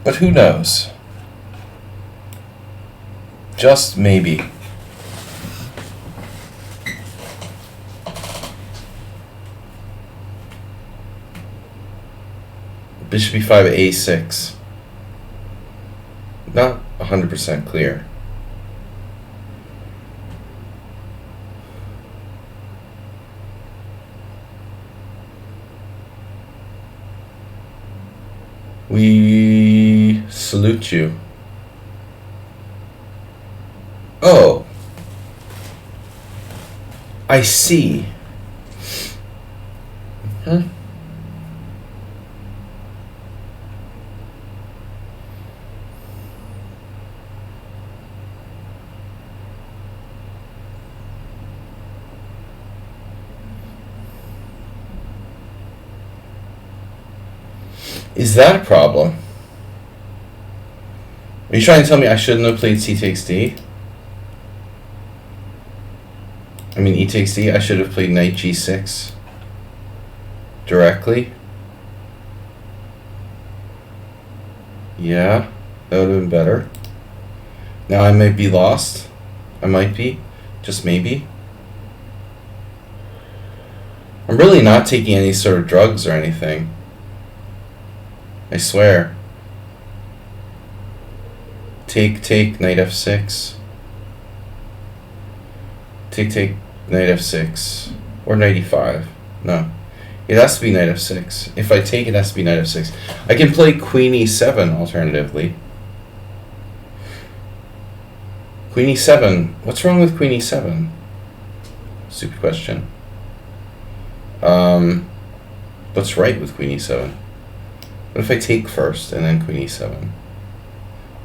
But who knows? Just maybe. Bishop b5, a6. Not 100% clear. We salute you. Oh. I see. Huh? Is that a problem? Are you trying to tell me I shouldn't have played c takes d? I mean e takes d, I should have played knight g6 directly? Yeah, that would have been better. Now I might be lost. I might be. Just maybe. Or I'm really not taking any sort of drugs or anything. I swear. Take, knight f6. Take, knight f6. Or knight e5. No. It has to be knight f6. If I take, it has to be knight f6. I can play queen e7 alternatively. Queen e7. What's wrong with queen e7? Stupid question. What's right with queen e7? What if I take first and then queen e7?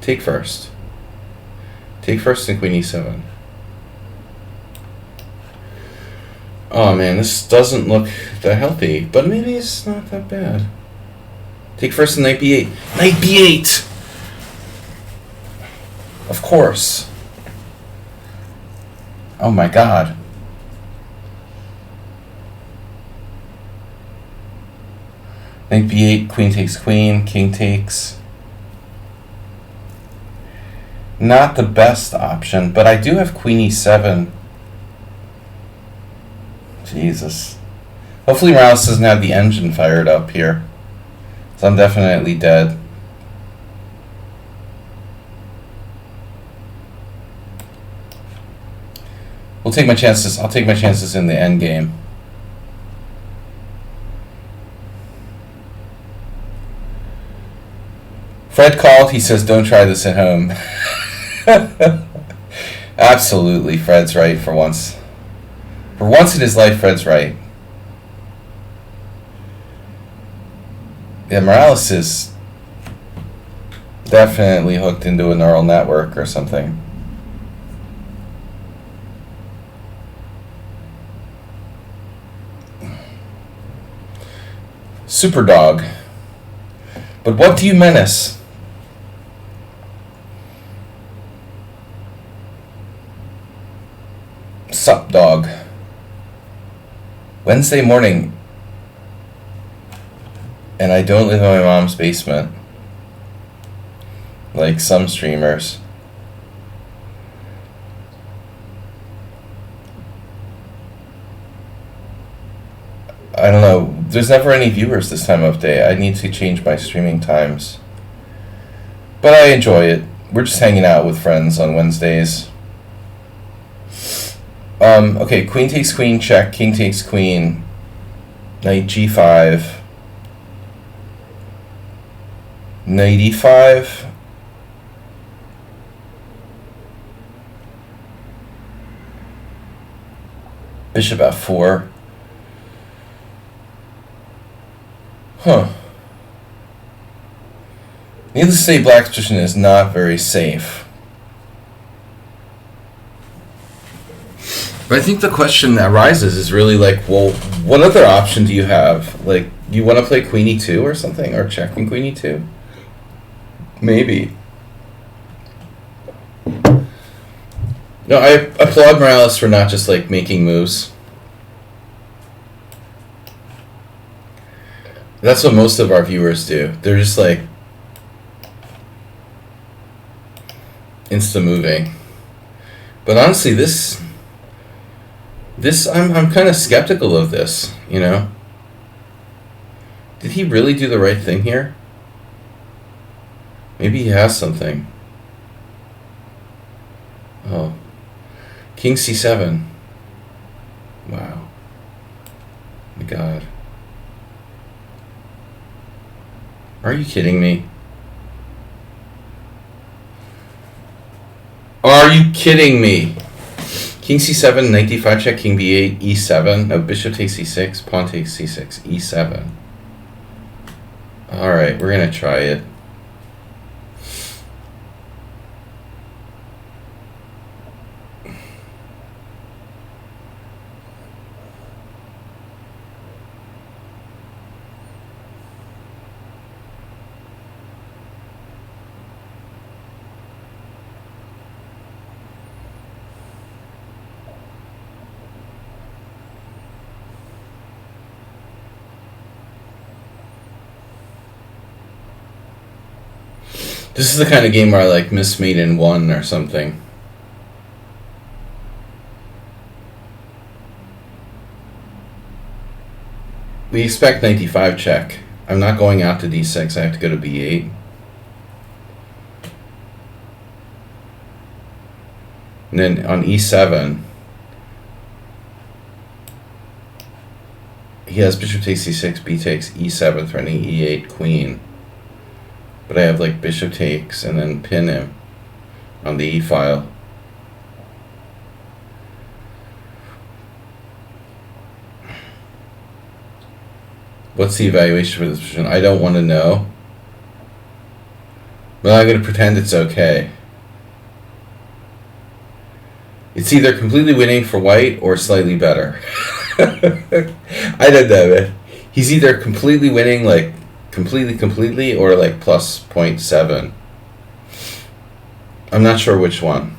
Take first. Take first and queen e7. Oh man, this doesn't look that healthy, but maybe it's not that bad. Take first and knight b8. Knight b8! Of course. Oh my god. Knight b8, queen takes queen, king takes. Not the best option, but I do have queen e7. Jesus. Hopefully Morales doesn't have the engine fired up here. So I'm definitely dead. We'll take my chances. I'll take my chances in the end game. Fred called. He says, don't try this at home. Absolutely, Fred's right for once. For once in his life, Fred's right. Yeah, Morales is definitely hooked into a neural network or something. Super dog. But what do you menace? Sup, dog. Wednesday morning, and I don't live in my mom's basement, like some streamers. I don't know, there's never any viewers this time of day. I need to change my streaming times. But I enjoy it. We're just hanging out with friends on Wednesdays. Okay, queen takes queen, check, king takes queen, knight g5, knight e5, bishop f4, huh. Needless to say, black's position is not very safe. But I think the question that arises is really like, well, what other option do you have? Like, do you want to play queen e2 or something? Or checking queen e2? Maybe. No, I applaud Morales for not just, like, making moves. That's what most of our viewers do. They're just, like, insta-moving. But honestly, this I'm kind of skeptical of this, you know? Did he really do the right thing here? Maybe he has something. Oh. King c7. Wow. My god. Are you kidding me? Are you kidding me? King c7, knight d5 check, king b8, e7. No, bishop takes c6, pawn takes c6, e7. Alright, we're gonna try it. This is the kind of game where I like miss mate in one or something. We expect knight d5 check. I'm not going out to d6. I have to go to b8. And then on e7, he has bishop takes c6, b takes e7, threatening e8, queen. But I have like bishop takes and then pin him on the e file. What's the evaluation for this position? I don't want to know. But I'm going to pretend it's okay. It's either completely winning for white or slightly better. I don't know, man. He's either completely winning, like completely, or like plus 0.7. I'm not sure which one.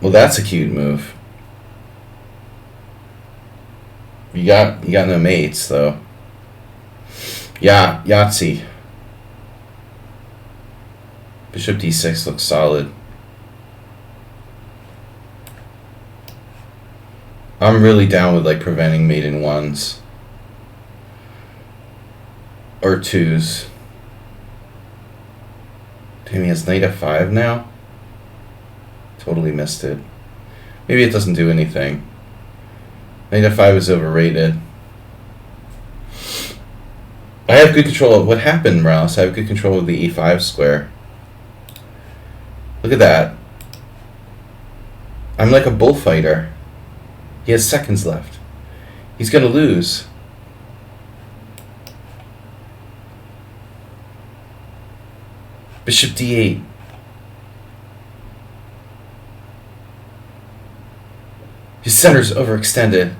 Well, that's a cute move. You got no mates though. Yeah, Yahtzee. Bishop d6 looks solid. I'm really down with like preventing mate in ones. Or twos. Damn, he has knight f5 now? Totally missed it. Maybe it doesn't do anything. Knight f5 is overrated. I have good control of what happened, Rouse. I have good control of the e5 square. Look at that. I'm like a bullfighter. He has seconds left. He's going to lose. Bishop d8. His center's overextended.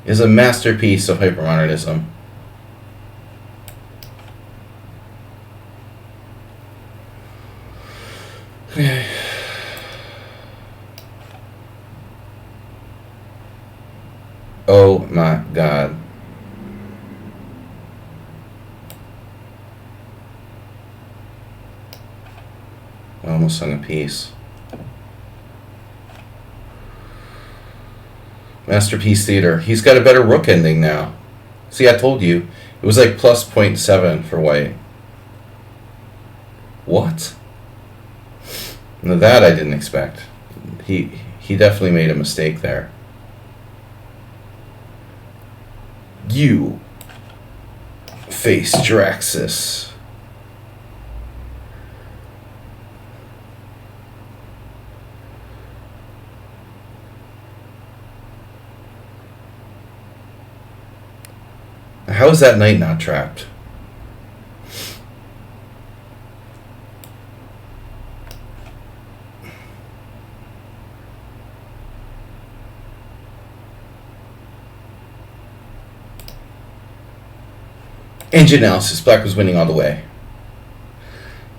Is a masterpiece of hypermodernism. Okay. Oh my God. I almost hung a piece. Masterpiece Theater. He's got a better rook ending now. See, I told you. It was like plus 0.7 for white. What? Now that I didn't expect. He definitely made a mistake there. You face Draxus. How is that knight not trapped? Engine analysis. Black was winning all the way.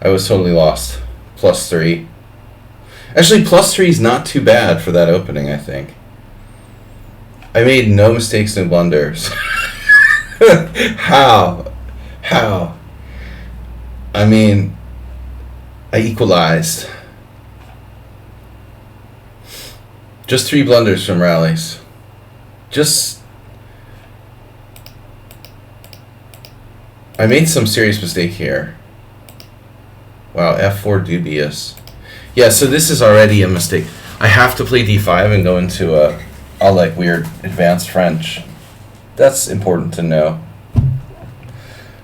I was totally lost. +3. Actually, +3 is not too bad for that opening, I think. I made no mistakes, no blunders. How? I mean, I equalized. Just 3 blunders from rallies. I made some serious mistake here. Wow, f4 dubious. Yeah, so this is already a mistake. I have to play d5 and go into a like weird advanced French. That's important to know.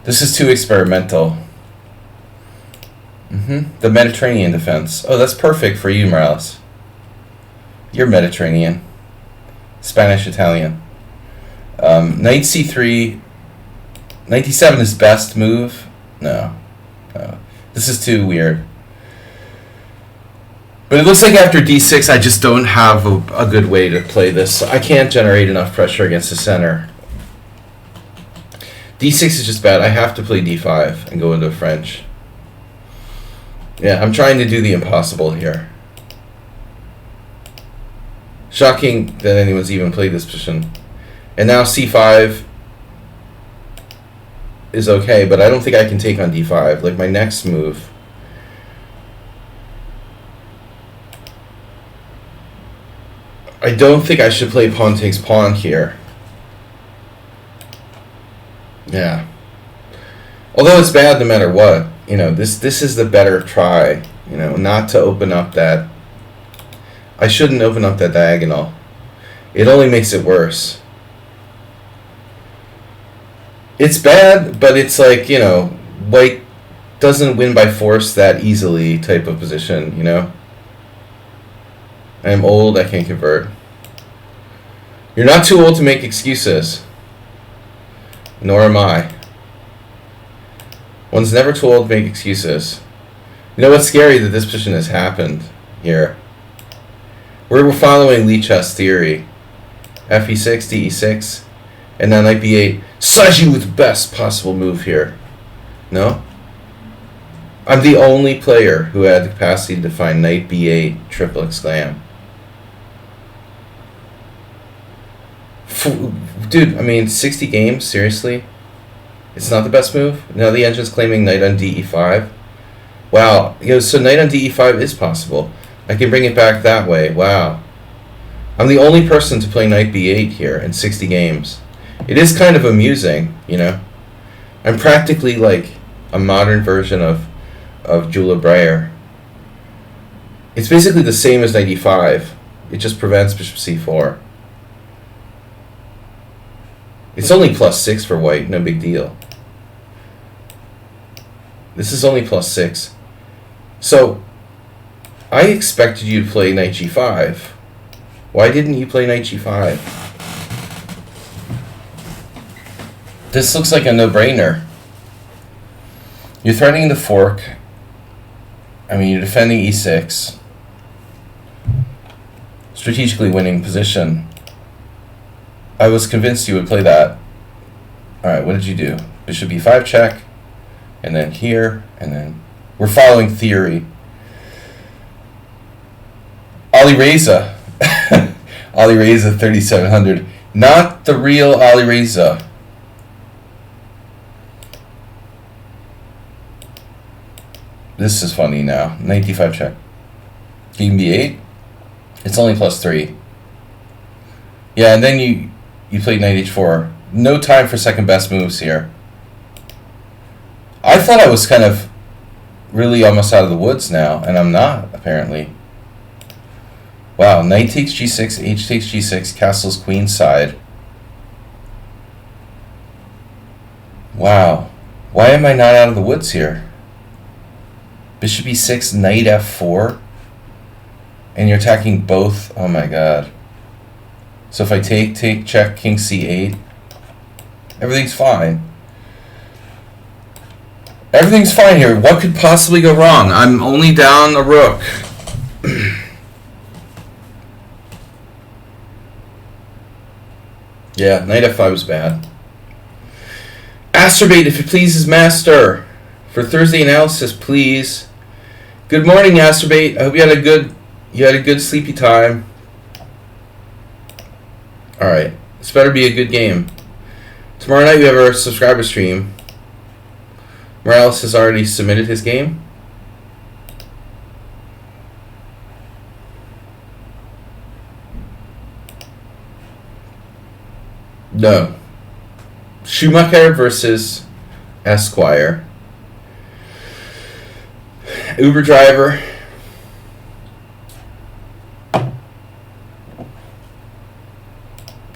This is too experimental. The Mediterranean defense. Oh, that's perfect for you, Morales. You're Mediterranean. Spanish, Italian. Knight c3. Knight d7 is best move. No. This is too weird. But it looks like after d6, I just don't have a good way to play this. I can't generate enough pressure against the center. d6 is just bad. I have to play d5 and go into French. Yeah, I'm trying to do the impossible here. Shocking that anyone's even played this position. And now c5 is okay, but I don't think I can take on d5. Like my next move. I don't think I should play pawn takes pawn here. Yeah. Although it's bad no matter what. This is the better try. Not to open up that... I shouldn't open up that diagonal. It only makes it worse. It's bad, but it's like, white doesn't win by force that easily type of position, I'm old, I can't convert. You're not too old to make excuses. Nor am I. One's never too old to make excuses. You know what's scary? That this position has happened here. We're following lichess theory. Fe6, de6, and then knight b8. Saji with the best possible move here. No? I'm the only player who had the capacity to find knight b8 triple exclam. Dude, 60 games? Seriously? It's not the best move? Now the engine's claiming knight on de5. Wow. So knight on de5 is possible. I can bring it back that way. Wow. I'm the only person to play knight b8 here in 60 games. It is kind of amusing, I'm practically like a modern version of Jula Breyer. It's basically the same as knight e5. It just prevents bishop c4. It's only +6 for white, no big deal. This is only +6. So, I expected you to play knight g5. Why didn't you play knight g5? This looks like a no-brainer. You're threatening the fork. You're defending e6. Strategically winning position. I was convinced you would play that. Alright, what did you do? Bishop e5 check. And then here. And then... We're following theory. Ali Reza. Ali Reza 3700. Not the real Ali Reza. This is funny now. Knight d5 check. King b8. It's only +3. Yeah, and then you played knight h4. No time for second best moves here. I thought I was kind of really almost out of the woods now, and I'm not, apparently. Wow, knight takes g6, h takes g6, castle's queenside. Wow. Why am I not out of the woods here? Bishop e6, knight f4. And you're attacking both. Oh my god. So if I take, check, king c8. Everything's fine. Everything's fine here. What could possibly go wrong? I'm only down a rook. Yeah, knight f5 was bad. Astrobate, if it pleases master. For Thursday analysis, please. Good morning, Astrobate. I hope you had a good sleepy time. Alright. This better be a good game. Tomorrow night we have our subscriber stream. Morales has already submitted his game. No. Schumacher versus Esquire. Uber driver.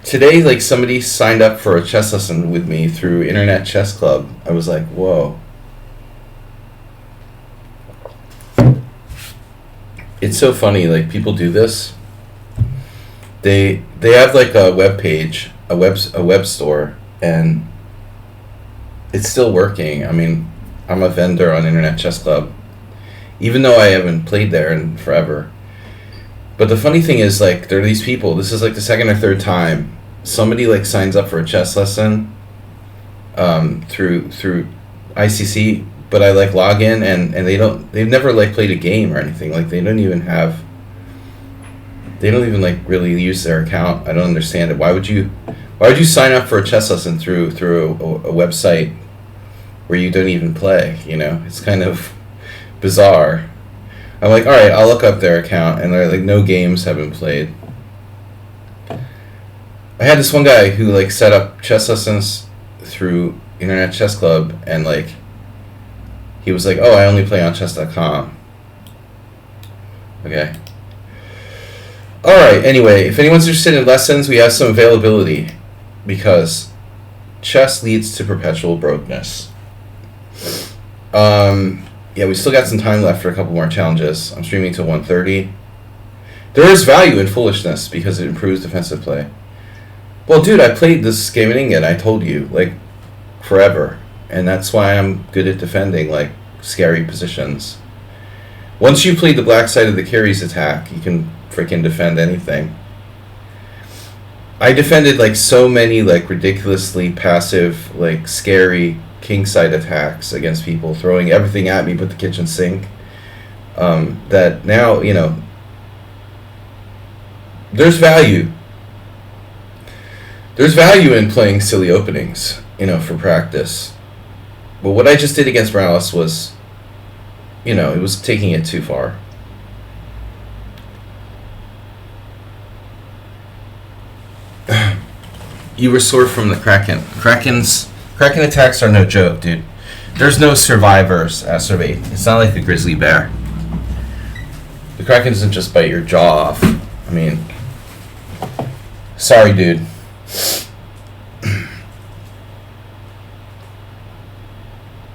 Today, like, somebody signed up for a chess lesson with me through Internet Chess Club. I was like, whoa. It's so funny, like, people do this. They have like a web page, a web store, and it's still working. I mean, I'm a vendor on Internet Chess Club, even though I haven't played there in forever. But the funny thing is, like, there are these people. This is like the second or third time somebody like signs up for a chess lesson through ICC. But I like log in and they've never like played a game or anything. Like they don't even like really use their account. I don't understand it. Why would you sign up for a chess lesson through a website where you don't even play? It's kind of bizarre. I'm like, all right, I'll look up their account, and they're like, no games have been played. I had this one guy who like set up chess lessons through Internet Chess Club, and like he was like, "Oh, I only play on chess.com." Okay. All right. Anyway, if anyone's interested in lessons, we have some availability because chess leads to perpetual brokenness. Yeah, we still got some time left for a couple more challenges. I'm streaming till 1:30. There is value in foolishness because it improves defensive play. Well, dude, I played this game in England, I told you, like, forever. And that's why I'm good at defending, like, scary positions. Once you play the black side of the carries attack, you can freaking defend anything. I defended, like, so many, like, ridiculously passive, like, scary kingside attacks against people, throwing everything at me but the kitchen sink, that now, you know, there's value. There's value in playing silly openings, you know, for practice. But what I just did against Morales was, you know, it was taking it too far. You were sore from the Kraken. Kraken attacks are no joke, dude. There's no survivors, Acerbate. It's not like the grizzly bear. The Kraken doesn't just bite your jaw off. I mean, sorry, dude.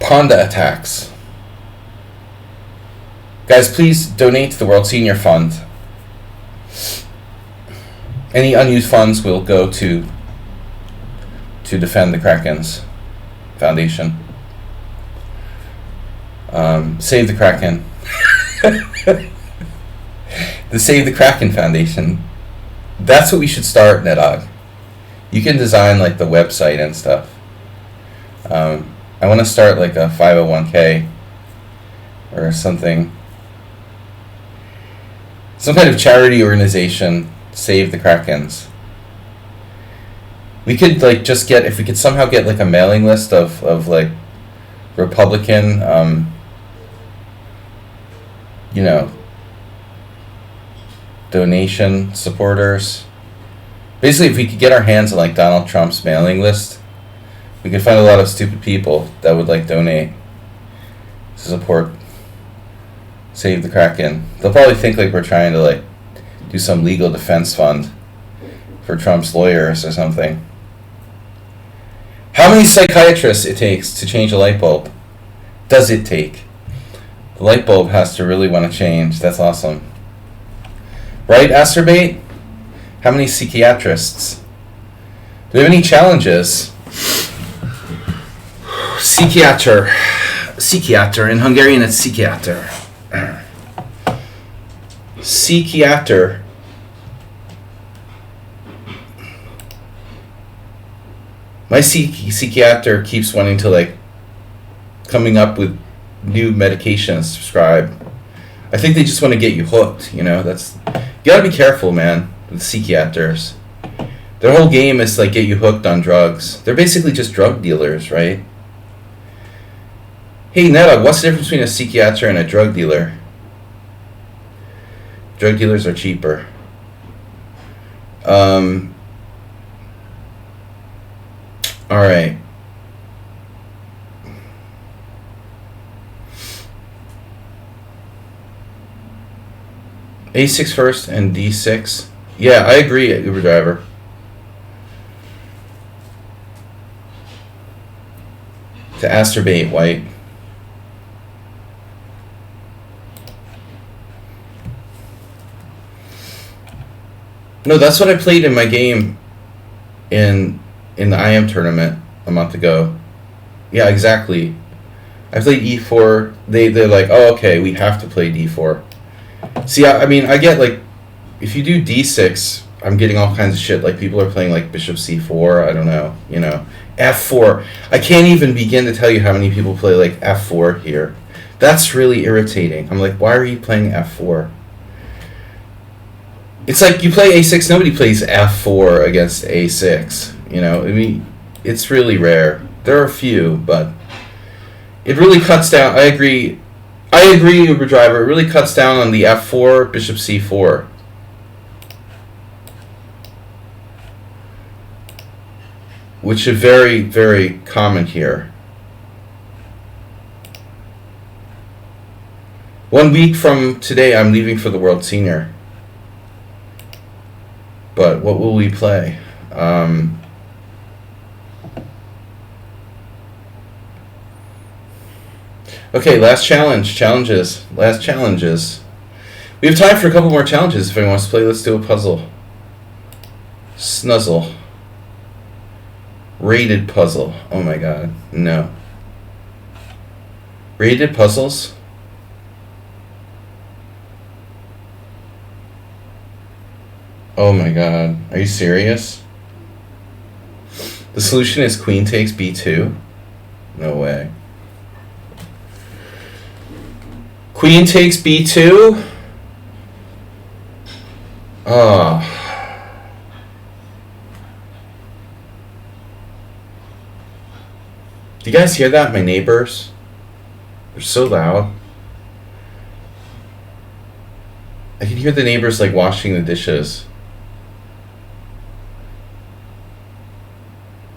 Panda attacks. Guys, please donate to the World Senior Fund. Any unused funds will go to defend the Kraken's Foundation. Save the Kraken. The Save the Kraken Foundation. That's what we should start, Nedog. You can design like the website and stuff. I want to start like a 501k or something. Some kind of charity organization. Save the Krakens. We could like just get, if we could somehow get like a mailing list of like Republican, you know, donation supporters. Basically, if we could get our hands on like Donald Trump's mailing list, we could find a lot of stupid people that would like donate to support Save the Kraken. They'll probably think like we're trying to like do some legal defense fund for Trump's lawyers or something. How many psychiatrists it takes to change a light bulb? Does it take? The light bulb has to really want to change. That's awesome. Right, Acerbate? How many psychiatrists? Do we have any challenges? Psychiater. Psychiater. In Hungarian, it's psychiater. Psychiater. My psychiater keeps wanting to like coming up with new medications to prescribe. I think they just want to get you hooked, you know. That's, you gotta be careful, man, with psychiaters. Their whole game is like get you hooked on drugs. They're basically just drug dealers, right? Hey Netta, what's the difference between a psychiater and a drug dealer? Drug dealers are cheaper. Alright. A6 first and D6. Yeah, I agree, Uber driver. To Acerbate, white. No, that's what I played in my game in the IM tournament a month ago. Yeah, exactly. I played E4. They're like, oh, okay, we have to play D4. See, I mean, I get like, if you do D6, I'm getting all kinds of shit. Like people are playing like Bishop C4. I don't know, you know, F4. I can't even begin to tell you how many people play like F4 here. That's really irritating. I'm like, why are you playing F4? It's like you play A6, nobody plays F4 against A6. You know, I mean, it's really rare. There are a few, but it really cuts down. I agree, Uber driver. It really cuts down on the F4, Bishop C4. which is very, very common here. 1 week from today, I'm leaving for the World Senior. But what will we play? Okay, last challenges. We have time for a couple more challenges if anyone wants to play. Let's do a puzzle. Snuzzle. Rated puzzle. Oh my god, no. Rated puzzles? Oh my god, are you serious? The solution is queen takes b2? No way. Queen takes b2? Oh. Do you guys hear that? My neighbors? They're so loud. I can hear the neighbors like washing the dishes.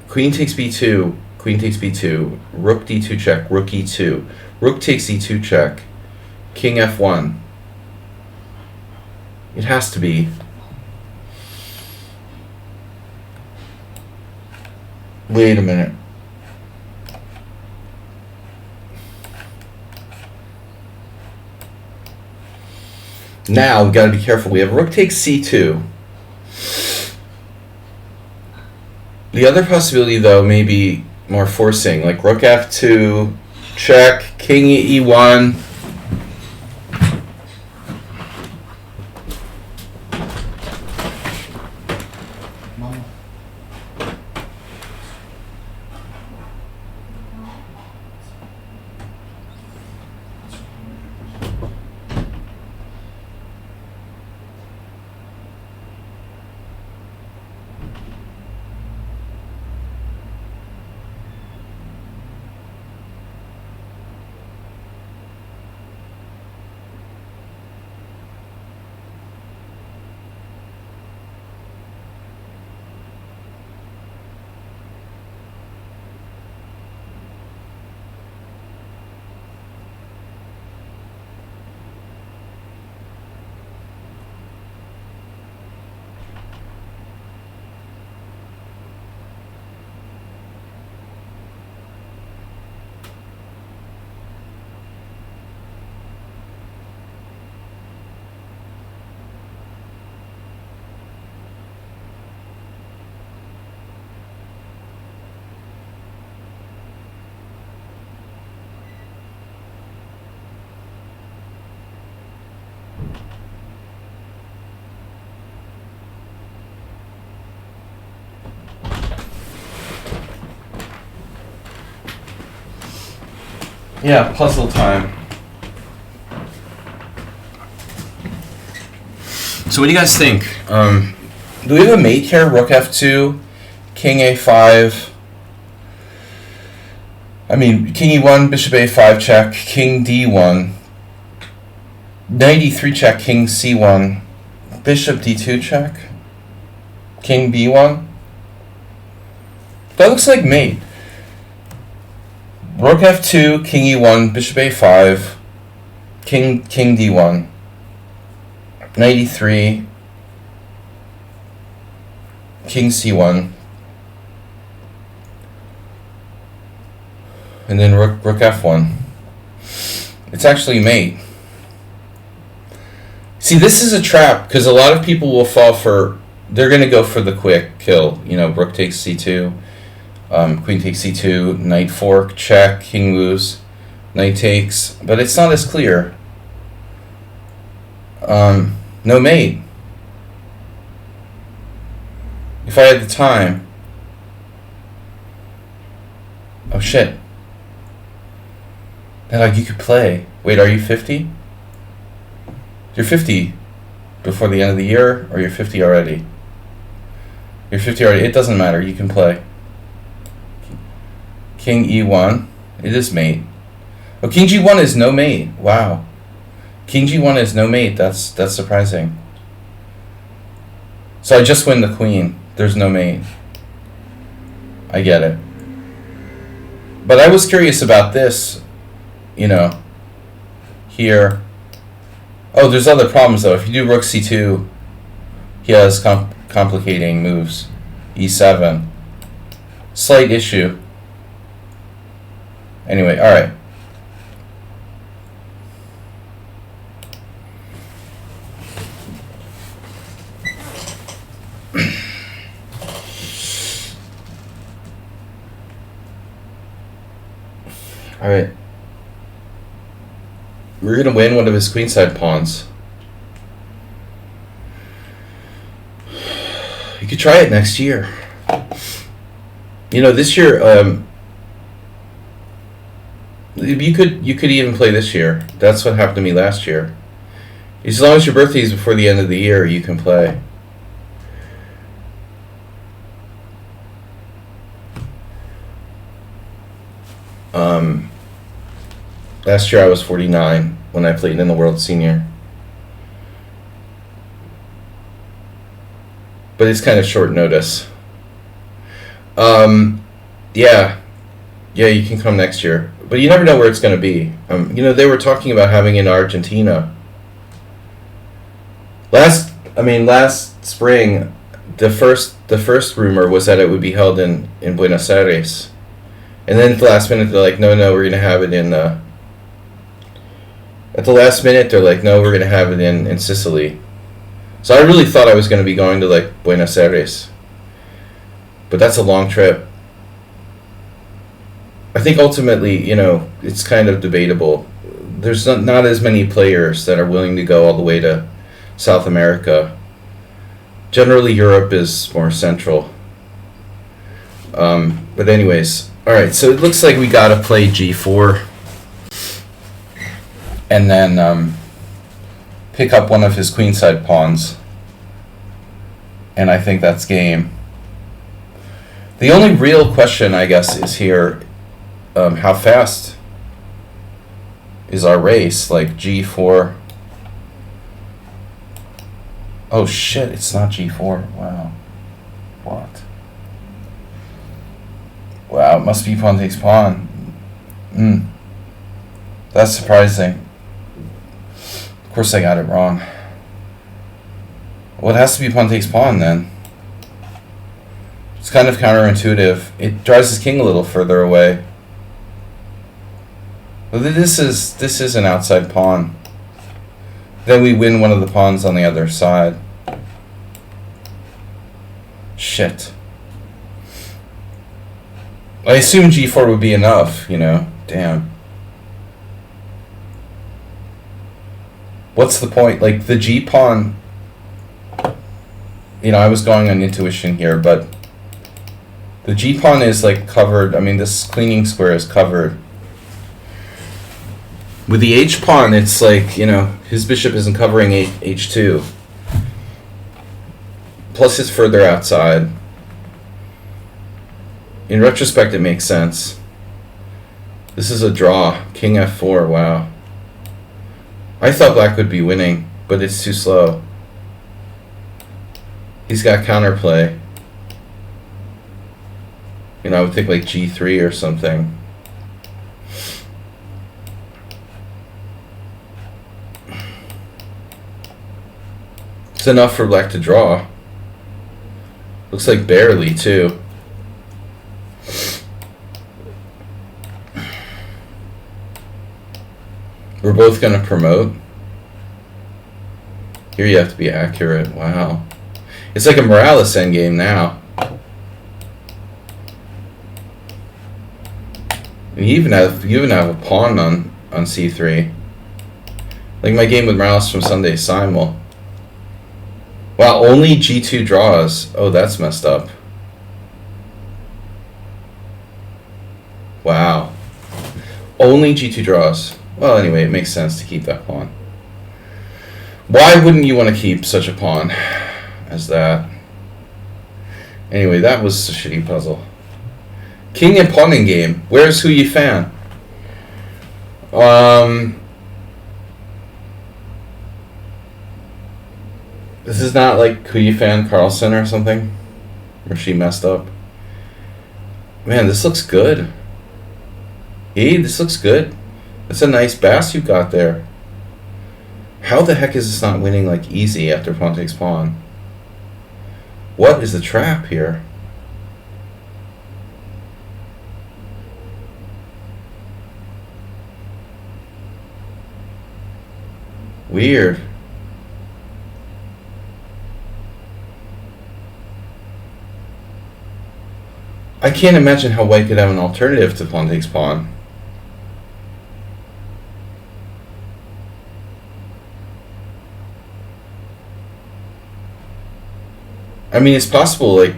Queen takes b2. Queen takes b2. Rook d2 check. Rook e2. Rook takes e2 check. King f1. It has to be. Wait a minute. Now we gotta be careful. We have rook takes c2. The other possibility, though, may be more forcing, like rook f2, check, king e1. Yeah, puzzle time. So what do you guys think? Do we have a mate here? Rook f2, king a5. I mean, king e1, bishop a5 check, king d1. Knight e3 check, king c1. Bishop d2 check. King b1. That looks like mate. Rook f2, king e1, bishop a5, king d1, knight e3, king c1, and then rook f1. It's actually mate. See, this is a trap because a lot of people will fall for. They're going to go for the quick kill. You know, rook takes c2. Queen takes c2, knight fork, check, king moves, knight takes, but it's not as clear. No mate. If I had the time. Oh shit. Like you could play. Wait, are you 50? You're 50 before the end of the year, or you're 50 already? You're 50 already. It doesn't matter. You can play. King e1. It is mate. Oh, king g1 is no mate. Wow. King g1 is no mate. That's surprising. So I just win the queen. There's no mate. I get it. But I was curious about this, you know, here. Oh, there's other problems though. If you do rook c2, he has complicating moves. e7. Slight issue. Anyway, alright. Alright. We're going to win one of his queenside pawns. You could try it next year. You know, this year, you could even play this year. That's what happened to me last year. As long as your birthday is before the end of the year, you can play. Last year I was 49 when I played in the World Senior. But it's kind of short notice. Yeah, you can come next year. But you never know where it's going to be. You know, they were talking about having it in Argentina. Last spring, the first rumor was that it would be held in Buenos Aires. And then at the last minute, they're like, no, we're going to have it in... At the last minute, they're like, no, we're going to have it in Sicily. So I really thought I was going to be going to, like, Buenos Aires. But that's a long trip. I think ultimately, you know, it's kind of debatable. There's not as many players that are willing to go all the way to South America. Generally, Europe is more central. But anyways, all right, so it looks like we got to play g4. And then pick up one of his queenside pawns. And I think that's game. The only real question, I guess, is here, how fast is our race? Like g4. Oh shit, it's not g4. Wow. What? Wow, it must be pawn takes pawn. That's surprising. Of course I got it wrong. Well, it has to be pawn takes pawn then. It's kind of counterintuitive. It drives his king a little further away. But this is an outside pawn. Then we win one of the pawns on the other side. Shit. I assume g4 would be enough, you know. Damn. What's the point? Like, the g-pawn... You know, I was going on intuition here, but... The g-pawn is, like, covered... I mean, this cleaning square is covered. With the h-pawn, it's like, you know, his bishop isn't covering h2. Plus, it's further outside. In retrospect, it makes sense. This is a draw. King f4, wow. I thought black would be winning, but it's too slow. He's got counterplay. You know, I would think like g3 or something. It's enough for black to draw. Looks like barely, too. We're both going to promote. Here you have to be accurate. Wow. It's like a Morales endgame now. And you even have a pawn on c3. Like my game with Morales from Sunday Simul. Wow, only g2 draws. Oh, that's messed up. Wow. Only g2 draws. Well, anyway, it makes sense to keep that pawn. Why wouldn't you want to keep such a pawn as that? Anyway, that was a shitty puzzle. King and pawning game. Where's Who You Fan? This is not like Who You Fan Carlson or something, where she messed up. Man, this looks good. This looks good. That's a nice bass you got there. How the heck is this not winning like easy after pawn takes pawn? What is the trap here? Weird. I can't imagine how white could have an alternative to pawn takes pawn. I mean, it's possible, like...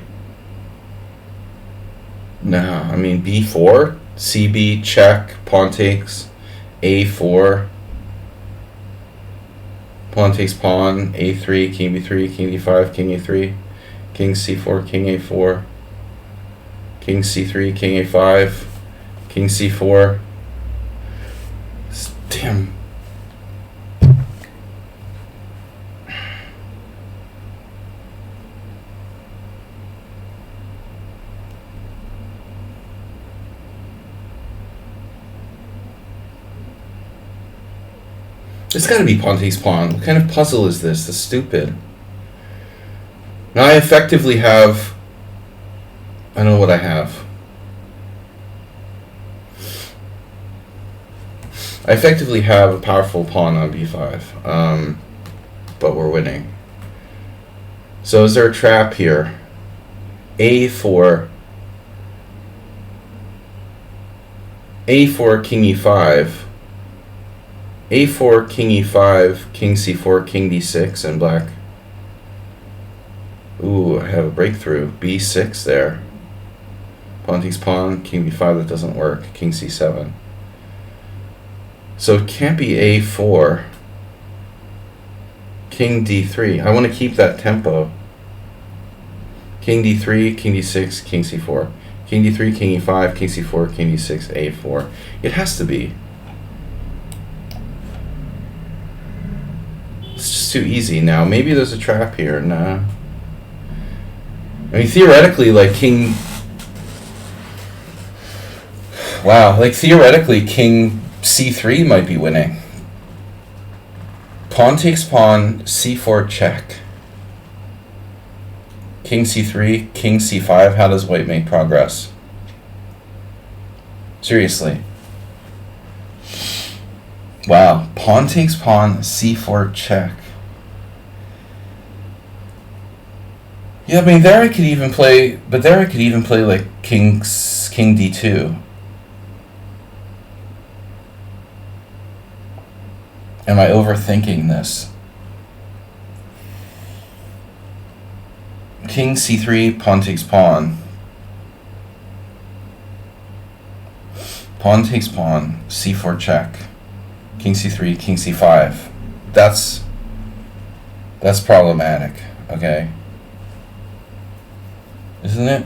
No, I mean, b4, cb, check, pawn takes, a4, pawn takes pawn, a3, king b3, king d5, king a3, king c4, king a4, king c3, king a5, king c4. Damn. It's gotta be pawn takes pawn. What kind of puzzle is this? That's stupid. Now I effectively have... I know what I have. I effectively have a powerful pawn on b5. But we're winning. So is there a trap here? a4... a4, king e5... a4, king e5, king c4, king d6, and black. Ooh, I have a breakthrough. b6 there. Pawn takes pawn, king b5, that doesn't work. King c7. So it can't be a4. King d3. I want to keep that tempo. King d3, king d6, king c4. King d3, king e5, king c4, king d6, a4. It has to be. It's just too easy now. Maybe there's a trap here. Nah. I mean, theoretically, like king... Wow, like theoretically, king c3 might be winning. Pawn takes pawn, c4 check. King c3, king c5. How does white make progress? Seriously. Wow, pawn takes pawn, c4 check. Yeah, I mean, there I could even play, but there I could even play like king d2. Am I overthinking this? King c3, pawn takes pawn. Pawn takes pawn, c4 check. King c3, king c5. That's problematic, okay? Isn't it?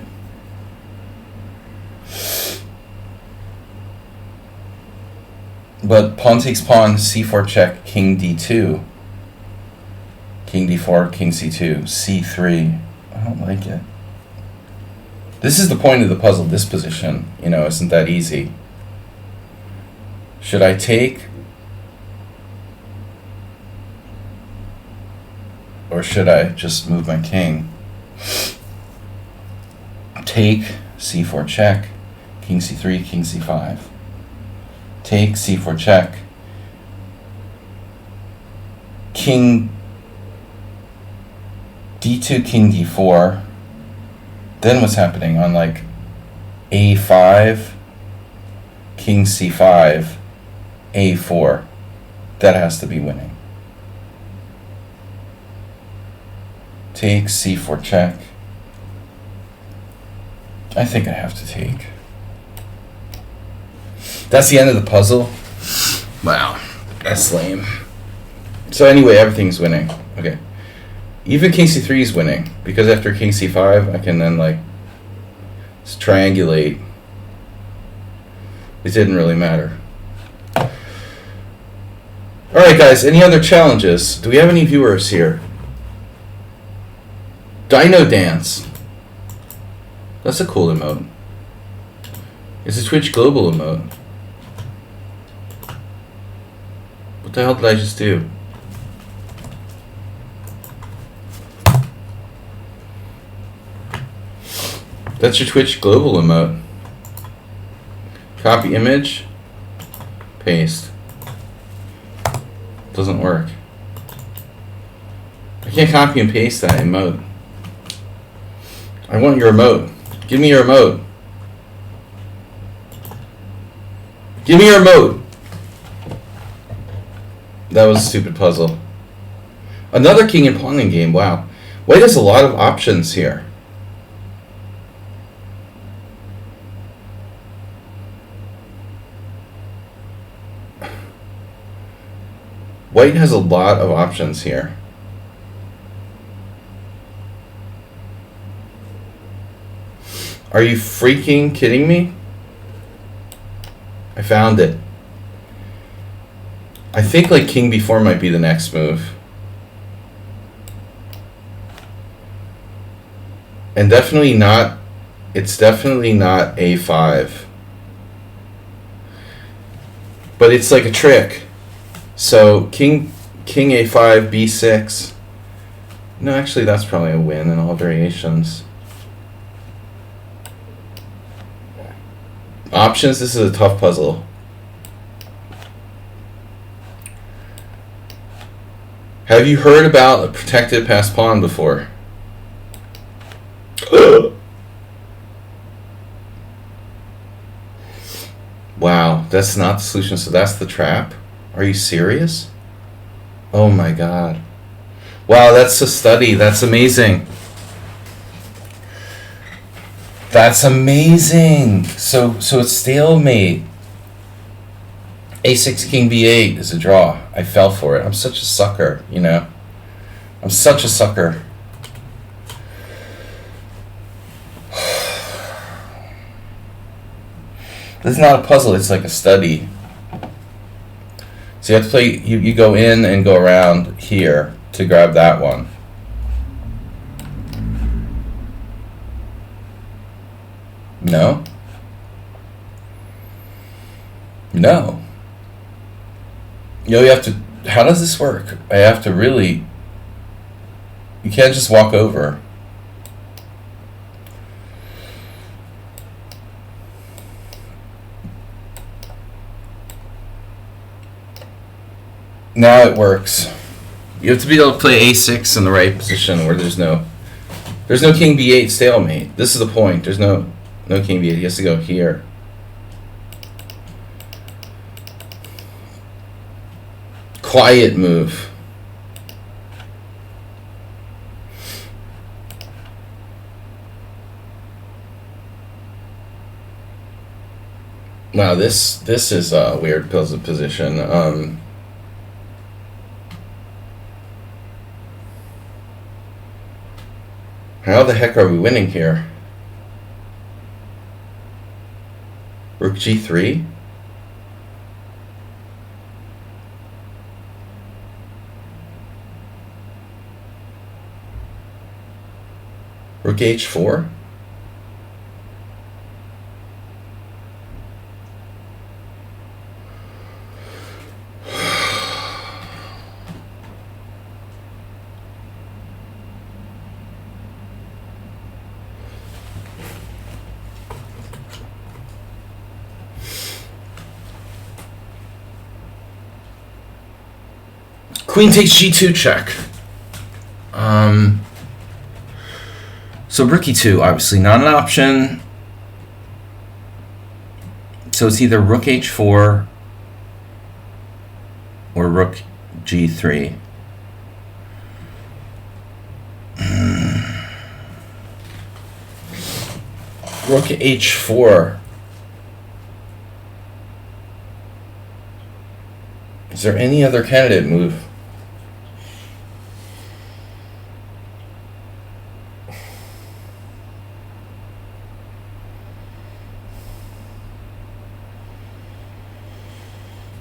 But pawn takes pawn, c4 check, king d2. King d4, king c2, c3. I don't like it. This is the point of the puzzle, this position. You know, isn't that easy? Should I take? Or should I just move my king? Take, c4 check, king c3, king c5. Take, c4 check, king d2, king d4. Then what's happening on like a5, king c5, a4? That has to be winning. Take, c4 check. I think I have to take. That's the end of the puzzle? Wow, that's lame. So anyway, everything's winning. Okay. Even king c3 is winning, because after king c5, I can then like triangulate. It didn't really matter. Alright guys, any other challenges? Do we have any viewers here? Dino Dance. That's a cool emote. It's a Twitch Global emote. What the hell did I just do? That's your Twitch Global emote. Copy image. Paste. Doesn't work. I can't copy and paste that emote. I want your emote. Give me your emote. Give me your emote. That was a stupid puzzle. Another king and pawn in game. Wow. White has a lot of options here. White has a lot of options here. Are you freaking kidding me? I found it. I think like king b4 might be the next move. And definitely not, it's definitely not a5. But it's like a trick. So king a5, b6. No, actually that's probably a win in all variations. Options, this is a tough puzzle. Have you heard about a protected passed pawn before? Wow, that's not the solution, so that's the trap? Are you serious? Oh my god. Wow, that's a study. That's amazing. That's amazing. So it's stalemate. A6 king b8 is a draw. I fell for it. I'm such a sucker, you know. I'm such a sucker. This is not a puzzle, it's like a study. So you have to play, you go in and go around here to grab that one. No? No. You have to, how does this work? I have to really, you can't just walk over. Now it works. You have to be able to play a6 in the right position where there's no king b8 stalemate. This is the point. There's no king b8. He has to go here. Quiet move. Wow, this is a weird puzzle position. How the heck are we winning here? Rook g3? Rook h4? Queen takes g2 check. So rook e2, obviously not an option. So it's either rook h4 or rook g3. Rook h4. Is there any other candidate move?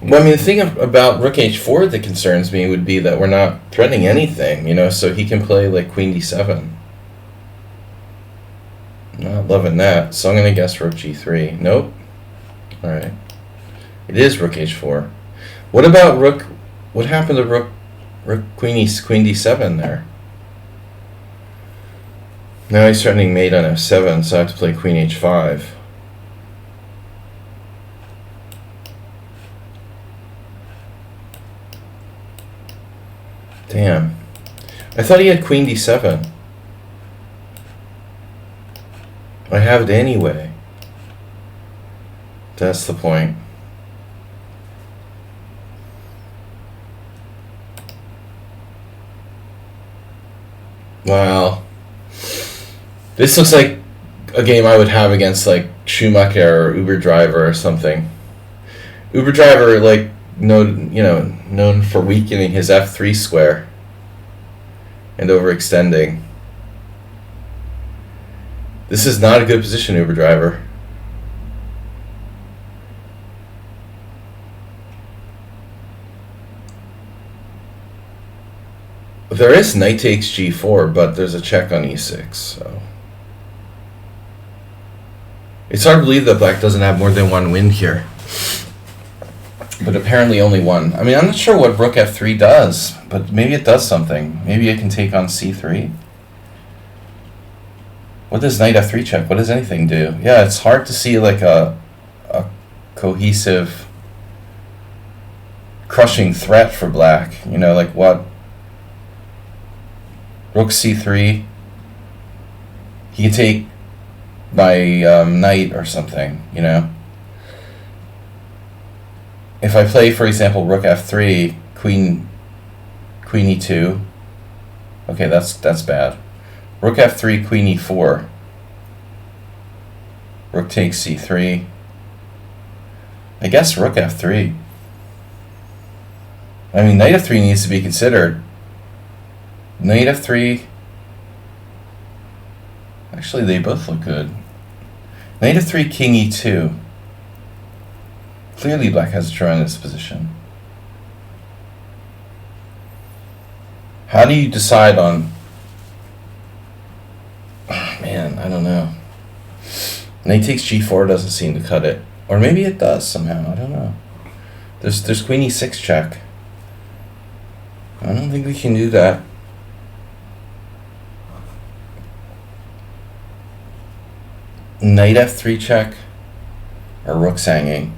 Well, I mean, the thing about rook h4 that concerns me would be that we're not threatening anything, you know, so he can play like queen d7. Not loving that, so I'm going to guess rook g3. Nope. Alright. It is rook h4. What about rook? What happened to rook queen d7 there? Now he's threatening mate on f7, so I have to play queen h5. Damn. I thought he had queen d7. I have it anyway. That's the point. Wow. This looks like a game I would have against like Schumacher or Uber Driver or something. Uber Driver, like, known for weakening his f3 square and overextending. This is not a good position, Uber Driver. There is knight takes g4, but there's a check on e6, so it's hard to believe that black doesn't have more than one win here. But apparently only one. I mean, I'm not sure what rook f3 does, but maybe it does something. Maybe it can take on c3. What does knight f3 check? What does anything do? Yeah, it's hard to see like a cohesive, crushing threat for black. You know, like what? Rook c3. He can take my knight or something, you know. If I play, for example, rook f3, queen e2. Okay, that's bad. Rook f3, queen e4. Rook takes c3. I guess rook f3. I mean, knight f3 needs to be considered. Knight f3. Actually, they both look good. Knight f3, king e2. Clearly, black has a tremendous position. How do you decide on... Oh, man, I don't know. Knight takes g4 doesn't seem to cut it. Or maybe it does somehow, I don't know. There's queen e6 check. I don't think we can do that. Knight f3 check, or rook's hanging.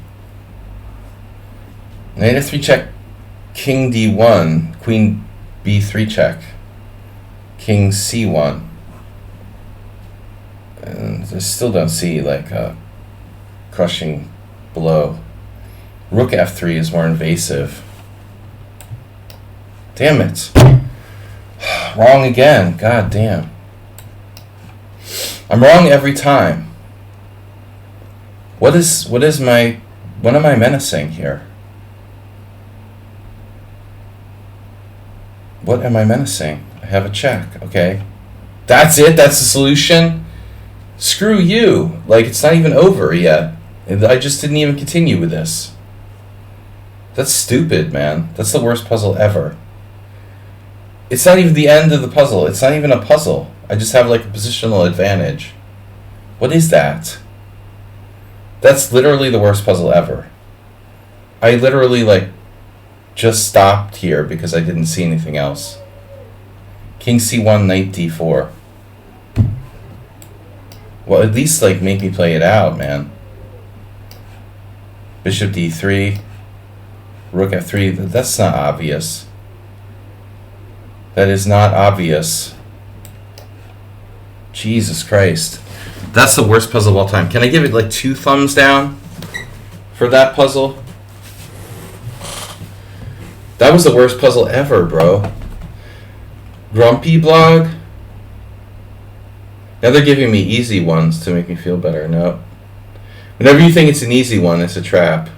Knight f3 check, king d1, queen b3 check, king c1. And I still don't see like a crushing blow. Rook f3 is more invasive. Damn it. Wrong again. God damn. I'm wrong every time. What am I menacing here? What am I menacing? I have a check, okay. That's it? That's the solution? Screw you. Like, it's not even over yet. I just didn't even continue with this. That's stupid, man. That's the worst puzzle ever. It's not even the end of the puzzle. It's not even a puzzle. I just have like a positional advantage. What is that? That's literally the worst puzzle ever. I literally like just stopped here because I didn't see anything else. King c1, knight d4. Well, at least like make me play it out, man. Bishop d3. Rook f3. That's not obvious. That is not obvious. Jesus Christ. That's the worst puzzle of all time. Can I give it like 2 thumbs down for that puzzle? That was the worst puzzle ever, bro. Grumpy blog? Now they're giving me easy ones to make me feel better. No. Whenever you think it's an easy one, it's a trap.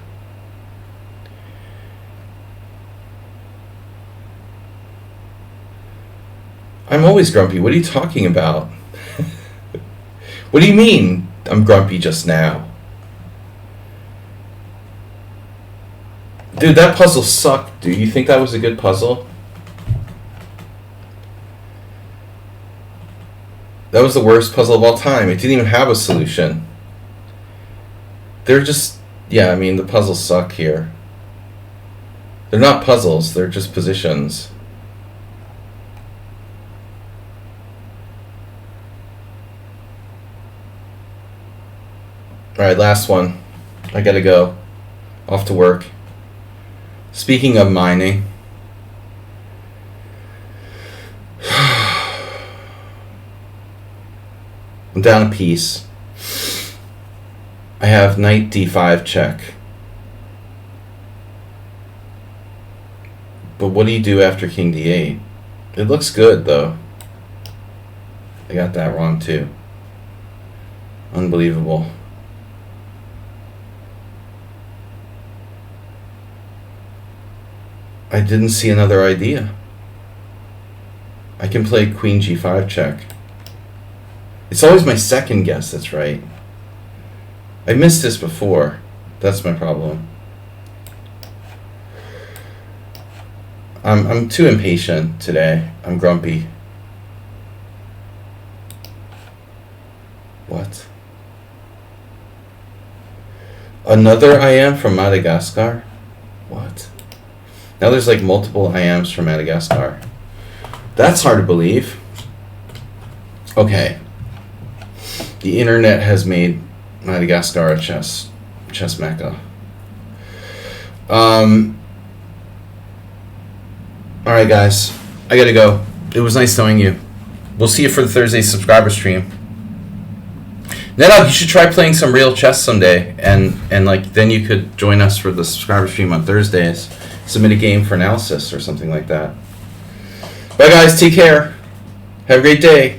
I'm always grumpy. What are you talking about? What do you mean I'm grumpy just now? Dude, that puzzle sucked. Do you think that was a good puzzle? That was the worst puzzle of all time. It didn't even have a solution. They're just Yeah, I mean, the puzzles suck here. They're not puzzles, they're just positions. Alright, last one. I gotta go. Off to work. Speaking of mining. I'm down a piece. I have knight d5 check. But what do you do after king d8? It looks good, though. I got that wrong, too. Unbelievable. I didn't see another idea. I can play queen g5 check. It's always my second guess that's right. I missed this before. That's my problem. I'm too impatient today. I'm grumpy. What? Another IM from Madagascar? What? Now there's like multiple IMs from Madagascar. That's hard to believe. Okay. The internet has made Madagascar a chess mecca. Alright guys, I gotta go. It was nice knowing you. We'll see you for the Thursday subscriber stream. Nedog, you should try playing some real chess someday, and like then you could join us for the subscriber stream on Thursdays. Submit a game for analysis or something like that. Bye guys, take care. Have a great day.